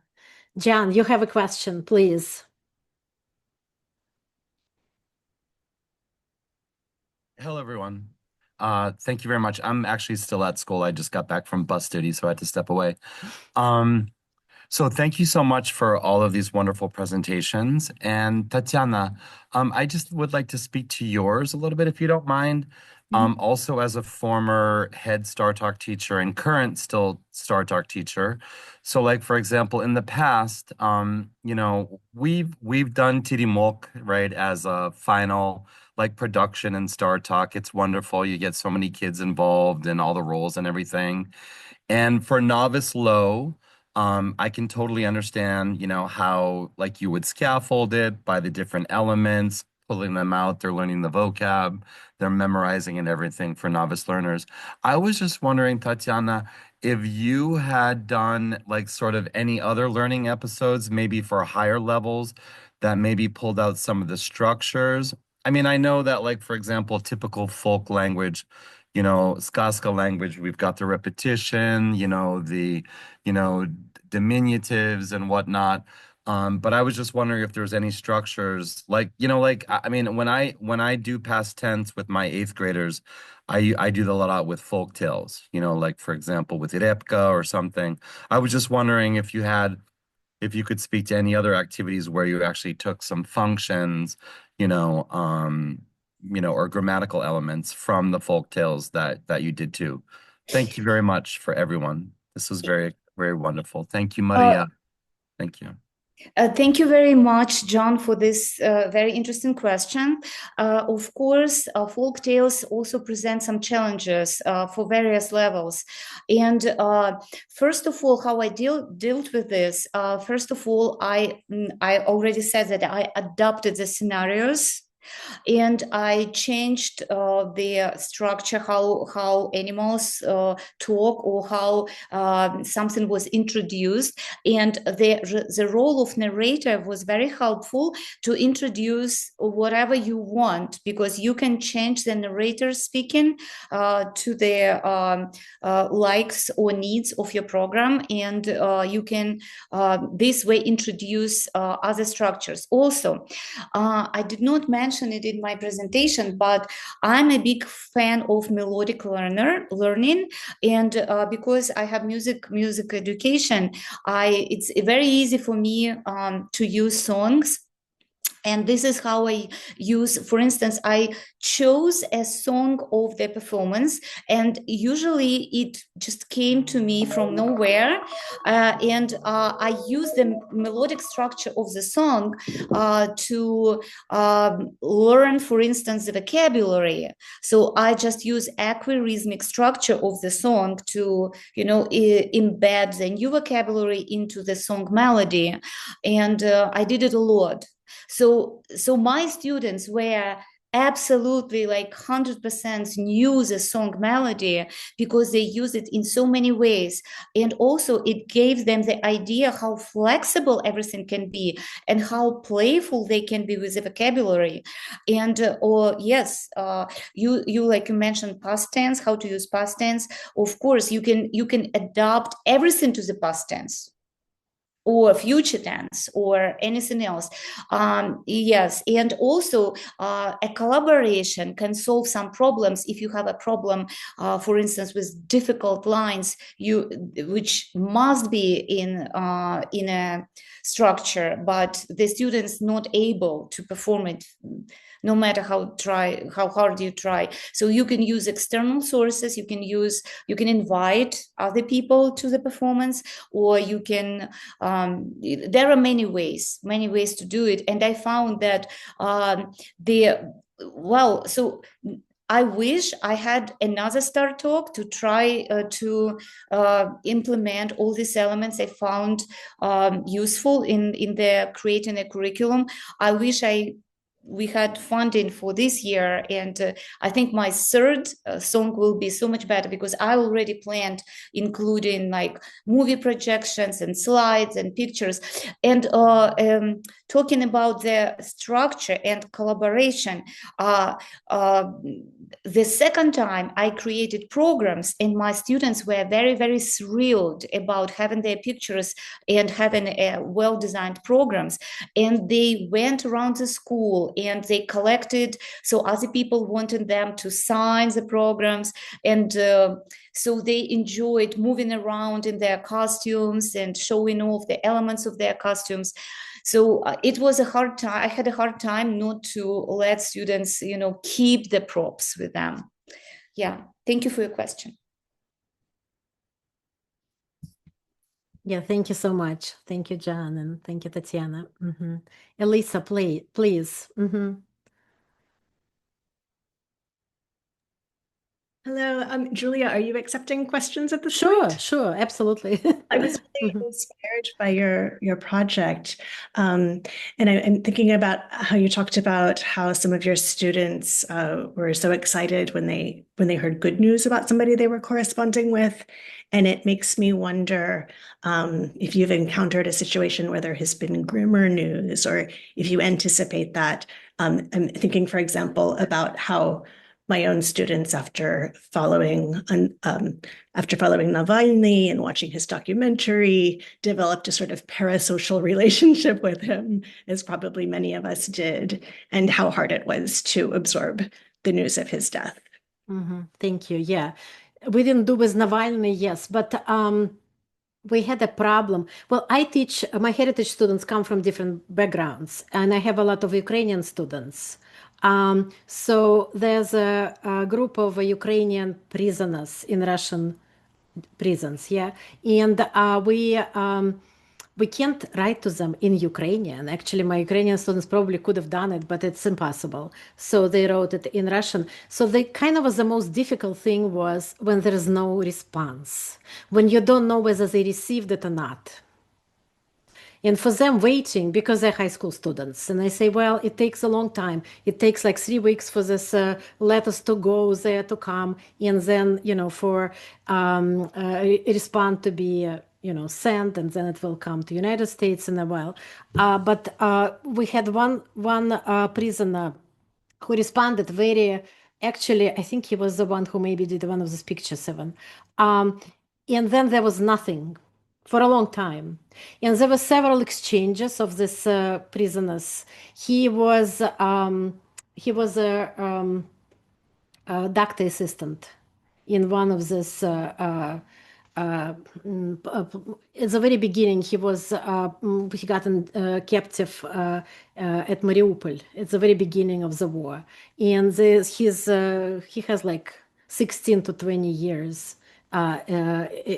Jan, you have a question, please. Hello, everyone. Thank you very much. I'm actually still at school. I just got back from bus duty, so I had to step away. So thank you so much for all of these wonderful presentations. And Tatiana, I just would like to speak to yours a little bit, if you don't mind. Also, as a former head STARTALK teacher and current still STARTALK teacher. So, like, for example, in the past, you know, we've done Teремок, right, as a final like production in STARTALK. It's wonderful. You get so many kids involved in all the roles and everything. And for novice low, I can totally understand, you know, how like you would scaffold it by the different elements, pulling them out, they're learning the vocab, they're memorizing and everything for novice learners. I was just wondering, Tatiana, if you had done like sort of any other learning episodes, maybe for higher levels, that maybe pulled out some of the structures. I mean, I know that, like, for example, typical folk language, you know, Skaska language, we've got the repetition, you know, you know, diminutives and whatnot. But I was just wondering if there's any structures like, you know, like I mean, when I do past tense with my eighth graders, I do a lot with folk tales, you know, like for example with Repka or something. I was just wondering if you could speak to any other activities where you actually took some functions, you know, or grammatical elements from the folk tales that you did too. Thank you very much for everyone. This was very, very wonderful. Thank you, Maria. Thank you. Thank you very much, John, for this very interesting question. Of course, folk tales also present some challenges for various levels. And first of all, how I dealt with this, first of all, I already said that I adapted the scenarios and I changed the structure, how animals talk or how something was introduced. And the role of narrator was very helpful to introduce whatever you want, because you can change the narrator speaking to the likes or needs of your program, and you can this way introduce other structures. Also, I did not mention it in my presentation, but I'm a big fan of melodic learning, and because I have music education, it's very easy for me to use songs. And this is how I use, for instance, I chose a song of the performance, and usually it just came to me from nowhere. And I use the melodic structure of the song to learn, for instance, the vocabulary. So I just use equirhythmic structure of the song to, you know, embed the new vocabulary into the song melody. And I did it a lot. So my students were absolutely like 100% knew the song melody because they use it in so many ways. And also it gave them the idea how flexible everything can be and how playful they can be with the vocabulary. And you like you mentioned past tense, how to use past tense. Of course, you can adapt everything to the past tense. or future tense or anything else. Yes, and also a collaboration can solve some problems. If you have a problem, for instance, with difficult lines, which must be in a structure, but the student's not able to perform it, no matter how hard you try. So you can use external sources. You can invite other people to the performance, or you can. There are many ways to do it, and I found that so I wish I had another STARTALK to try to implement all these elements I found useful in the creating a curriculum. I wish we had funding for this year, and I think my third song will be so much better, because I already planned including like movie projections and slides and pictures. And talking about the structure and collaboration, the second time I created programs, and my students were very, very thrilled about having their pictures and having well-designed programs. And they went around the school and they collected, so other people wanted them to sign the programs, and so they enjoyed moving around in their costumes and showing off the elements of their costumes. So it was a hard time. I had a hard time not to let students, keep the props with them. Yeah, thank you for your question. Yeah, thank you so much. Thank you, John, and thank you, Tatiana. Elisa, please. Hello, Julia, are you accepting questions at this Sure, point? sure, absolutely. I was really inspired by your project. And I'm thinking about how you talked about how some of your students were so excited when they heard good news about somebody they were corresponding with. And it makes me wonder if you've encountered a situation where there has been grimmer news, or if you anticipate that. I'm thinking, for example, about how my own students, after following Navalny and watching his documentary, developed a sort of parasocial relationship with him, as probably many of us did, and how hard it was to absorb the news of his death. Thank you. Yeah, we didn't do with Navalny, yes, but we had a problem. Well, I teach, my heritage students come from different backgrounds, and I have a lot of Ukrainian students. So there's a group of Ukrainian prisoners in Russian prisons, yeah, and we can't write to them in Ukrainian. Actually, my Ukrainian students probably could have done it, but it's impossible. So they wrote it in Russian. So the the most difficult thing was when there is no response, when you don't know whether they received it or not. And for them waiting, because they're high school students, and I say, well, it takes a long time. It takes like 3 weeks for this letters to go there, to come, and then, for a response to be, sent, and then it will come to United States in a while. But we had one prisoner who responded actually, I think he was the one who maybe did one of these pictures even. And then there was nothing for a long time. And there were several exchanges of these prisoners. He was a doctor assistant in one of this. At the very beginning, he got captive at Mariupol at the very beginning of the war, and he has like 16 to 20 years.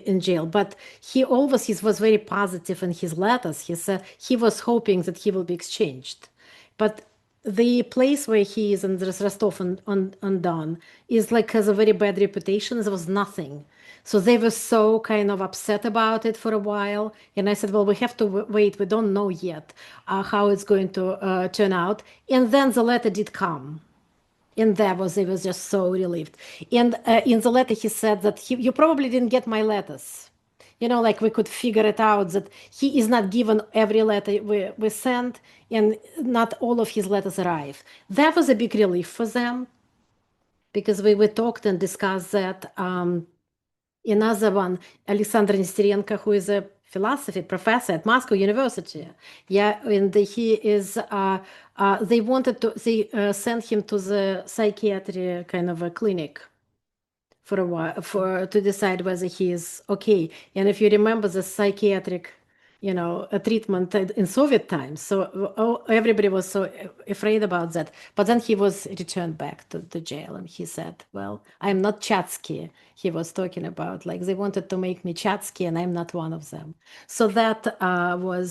In jail, but he was very positive in his letters. He said he was hoping that he will be exchanged, but the place where he is in Rostov-on-Don is has a very bad reputation. There was nothing, so they were so kind of upset about it for a while. And I said, well, we have to wait. We don't know yet how it's going to turn out. And then the letter did come. And they was just so relieved. And in the letter, he said that you probably didn't get my letters. We could figure it out that he is not given every letter we sent, and not all of his letters arrive. That was a big relief for them, because we talked and discussed that. Another one, Alexander Nesterenko, who is a philosophy professor at Moscow University. Yeah, and he is. They sent him to the psychiatry kind of a clinic for a while to decide whether he is okay. And if you remember the psychiatric, a treatment in Soviet times, so everybody was so afraid about that. But then he was returned back to the jail, and he said, "Well, I'm not Chatsky." He was talking about like they wanted to make me Chatsky, and I'm not one of them. So that was.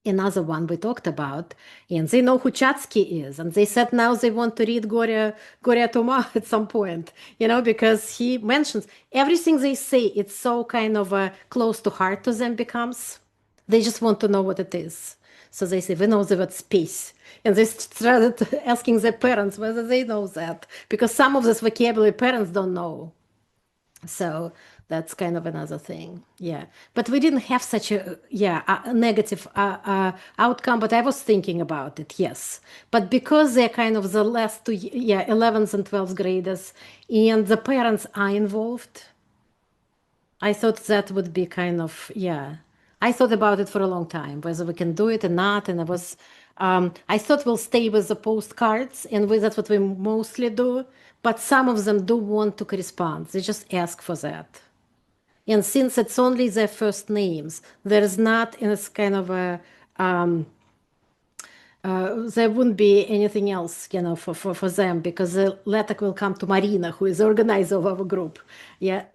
Another one we talked about, and they know who Chatsky is, and they said now they want to read Goria Toma at some point, because he mentions everything they say. It's so kind of close to heart to them becomes. They just want to know what it is. So they say, we know the word space. And they started asking their parents whether they know that, because some of this vocabulary parents don't know. So that's kind of another thing. Yeah. But we didn't have such a negative outcome, but I was thinking about it, yes. But because they're kind of the last two, 11th and 12th graders, and the parents are involved, I thought that would be kind of, I thought about it for a long time, whether we can do it or not. And I thought we'll stay with the postcards, and that's what we mostly do. But some of them do want to correspond. They just ask for that. And since it's only their first names, there is not, and it's kind of a, there wouldn't be anything else, for them, because the letter will come to Marina, who is the organizer of our group. Yeah,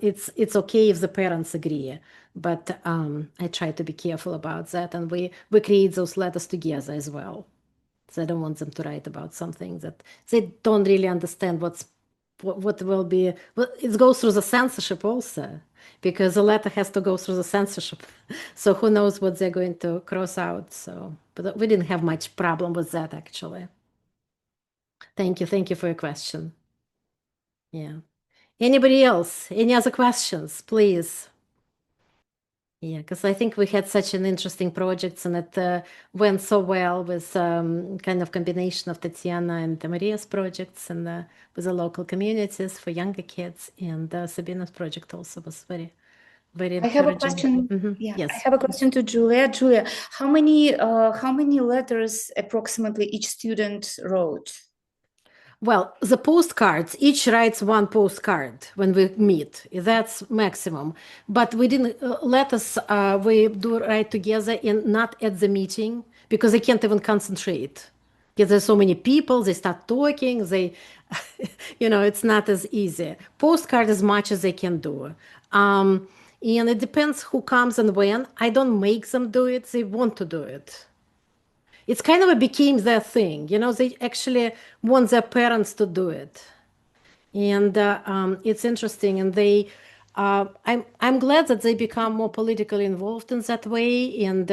it's okay if the parents agree, but I try to be careful about that, and we create those letters together as well. So I don't want them to write about something that they don't really understand what will be. Well, it goes through the censorship also, because the letter has to go through the censorship. So who knows what they're going to cross out. So, but we didn't have much problem with that, actually. Thank you for your question. Yeah. Anybody else? Any other questions, please? Yeah, because I think we had such an interesting project, and it went so well with kind of combination of Tatiana and Maria's projects, and with the local communities for younger kids. And Sabina's project also was very, very I have a encouraging. question. Yes. I have a question to Julia. Julia, how many letters approximately each student wrote? Well, the postcards, each writes one postcard when we meet. That's maximum. But we didn't let us, we do write together and not at the meeting, because they can't even concentrate. Because there's so many people, they start talking, it's not as easy. Postcard as much as they can do. And it depends who comes and when. I don't make them do it, they want to do it. It's kind of became their thing, they actually want their parents to do it. And it's interesting, and I'm glad that they become more politically involved in that way, and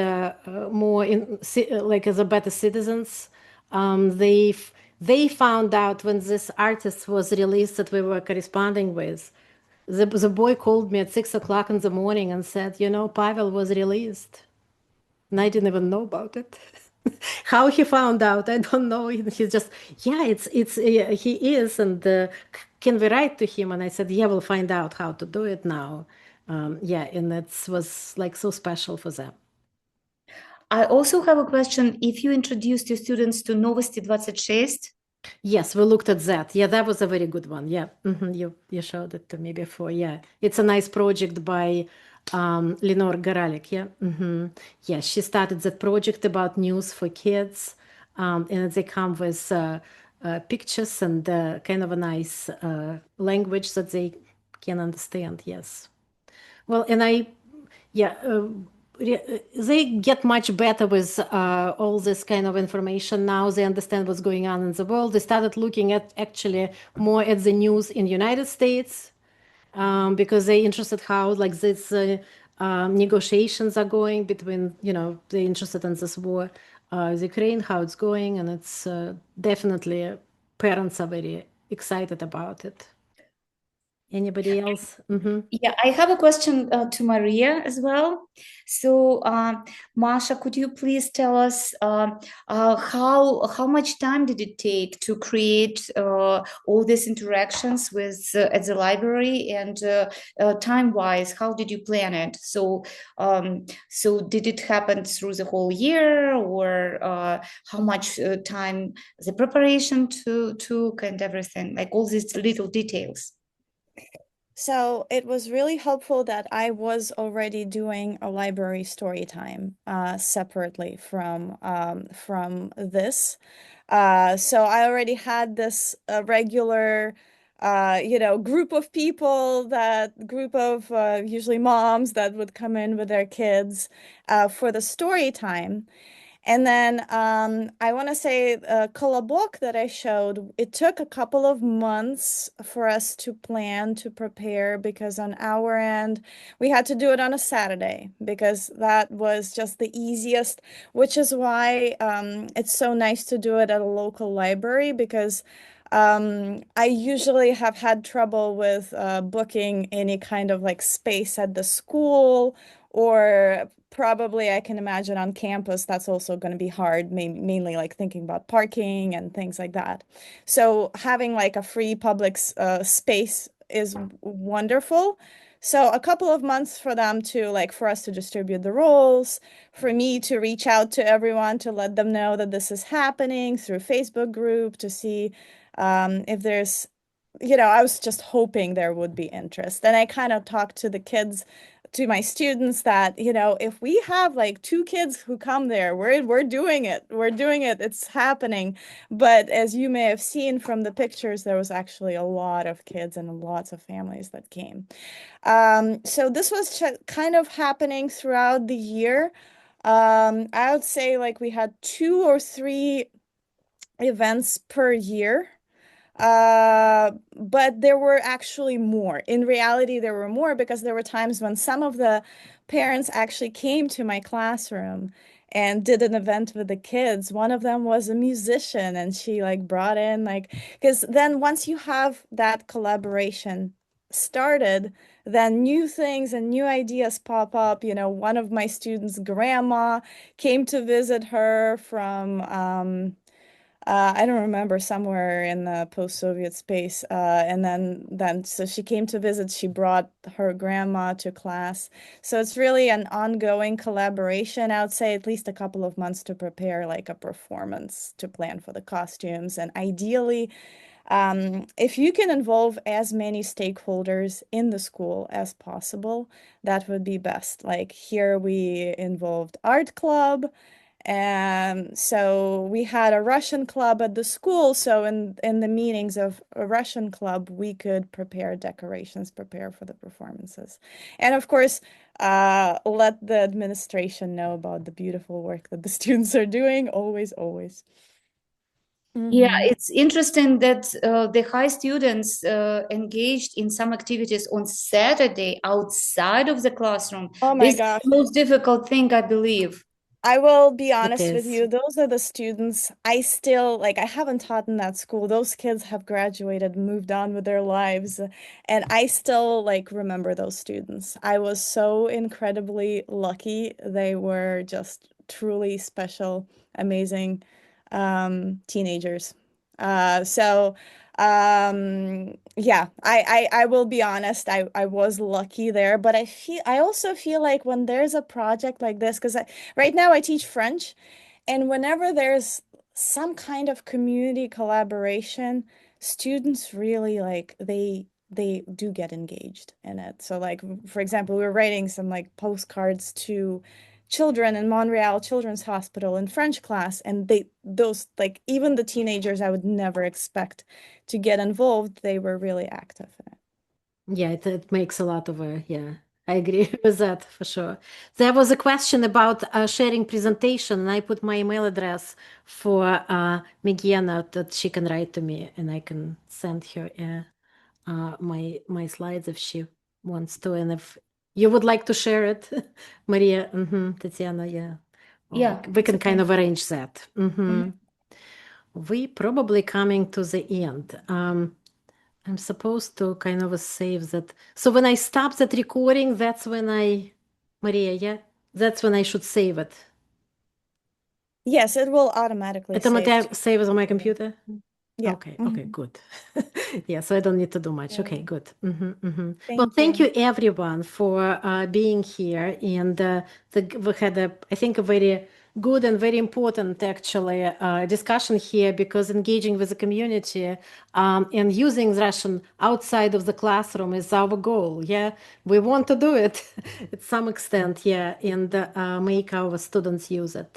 more like as a better citizens. They found out when this artist was released that we were corresponding with. The boy called me at 6 o'clock in the morning and said, Pavel was released. And I didn't even know about it. How he found out, I don't know. He's just, he is, and can we write to him? And I said, we'll find out how to do it now. And it was like so special for them. I also have a question. If you introduced your students to Novosti 26? Yes, we looked at that. Yeah, that was a very good one. Yeah, you showed it to me before. Yeah, it's a nice project by Lenore Garalik. Yeah, she started that project about news for kids, and they come with pictures and kind of a nice language that they can understand. Yes. Well, and they get much better with all this kind of information now. They understand what's going on in the world. They started looking at actually more at the news in the United States, because they're interested how like this negotiations are going between, they're interested in this war, with Ukraine, how it's going, and it's definitely parents are very excited about it. Anybody else? Yeah, I have a question to Maria as well. Masha, could you please tell us how much time did it take to create all these interactions with at the library, and time-wise, how did you plan it? So did it happen through the whole year, or how much time the preparation took and everything, like all these little details? So it was really helpful that I was already doing a library story time separately from this. So I already had this regular group of people, that group of usually moms that would come in with their kids for the story time. And then I want to say Kolobok that I showed, it took a couple of months for us to plan, to prepare, because on our end, we had to do it on a Saturday because that was just the easiest, which is why it's so nice to do it at a local library, because I usually have had trouble with booking any kind of like space at the school, or probably I can imagine on campus that's also going to be hard, mainly like thinking about parking and things like that. So having like a free public space is wonderful. So a couple of months for them to like for us to distribute the roles, for me to reach out to everyone to let them know that this is happening through Facebook group, to see if there's, I was just hoping there would be interest. And I kind of talked to the kids, to my students, that, if we have like 2 kids who come there, we're doing it. We're doing it. It's happening. But as you may have seen from the pictures, there was actually a lot of kids and lots of families that came. So this was kind of happening throughout the year. I would say like we had 2 or 3 events per year. But there were actually more. In reality, there were more because there were times when some of the parents actually came to my classroom and did an event with the kids. One of them was a musician, and she like brought in like, because then once you have that collaboration started, then new things and new ideas pop up. One of my students' grandma came to visit her from I don't remember, somewhere in the post-Soviet space. And then so she came to visit. She brought her grandma to class. So it's really an ongoing collaboration. I would say at least a couple of months to prepare like a performance, to plan for the costumes. And ideally, if you can involve as many stakeholders in the school as possible, that would be best. Like here we involved art club. And so we had a Russian club at the school. So in the meetings of a Russian club, we could prepare decorations, prepare for the performances. And of course, let the administration know about the beautiful work that the students are doing. Always, always. Yeah, it's interesting that the high students engaged in some activities on Saturday outside of the classroom. Oh my This is gosh. the most difficult thing, I believe. I will be honest with is. you. Those are the students I still like. I haven't taught in that school. Those kids have graduated, moved on with their lives, and I still like remember those students. I was so incredibly lucky. They were just truly special, amazing teenagers. So yeah, I will be honest, I was lucky there, but I also feel like when there's a project like this, because right now I teach French, and whenever there's some kind of community collaboration, students really like they do get engaged in it. So like for example, we were writing some like postcards to children in Montreal Children's Hospital in French class, and those like even the teenagers I would never expect to get involved, they were really active in it. Yeah, it makes a lot of yeah. I agree with that for sure. There was a question about sharing presentation, and I put my email address for Megiana that she can write to me, and I can send her my slides if she wants to, and if you would like to share it, Maria, Tatiana, yeah. Yeah, We can okay. kind of arrange that. We probably coming to the end. I'm supposed to kind of save that. So when I stop that recording, that's when Maria, yeah? That's when I should save it. Yes, it will automatically It save. automatically saves on my computer? Yeah. Okay, good. Yeah, so I don't need to do much. Yeah. Okay, good. Well, thank you everyone for being here. And we had I think a very good and very important actually discussion here, because engaging with the community and using Russian outside of the classroom is our goal. Yeah, we want to do it at some extent. Yeah, and make our students use it,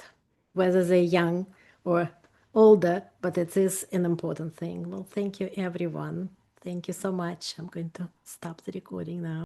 whether they're young or older, but it is an important thing. Well, thank you, everyone. Thank you so much. I'm going to stop the recording now.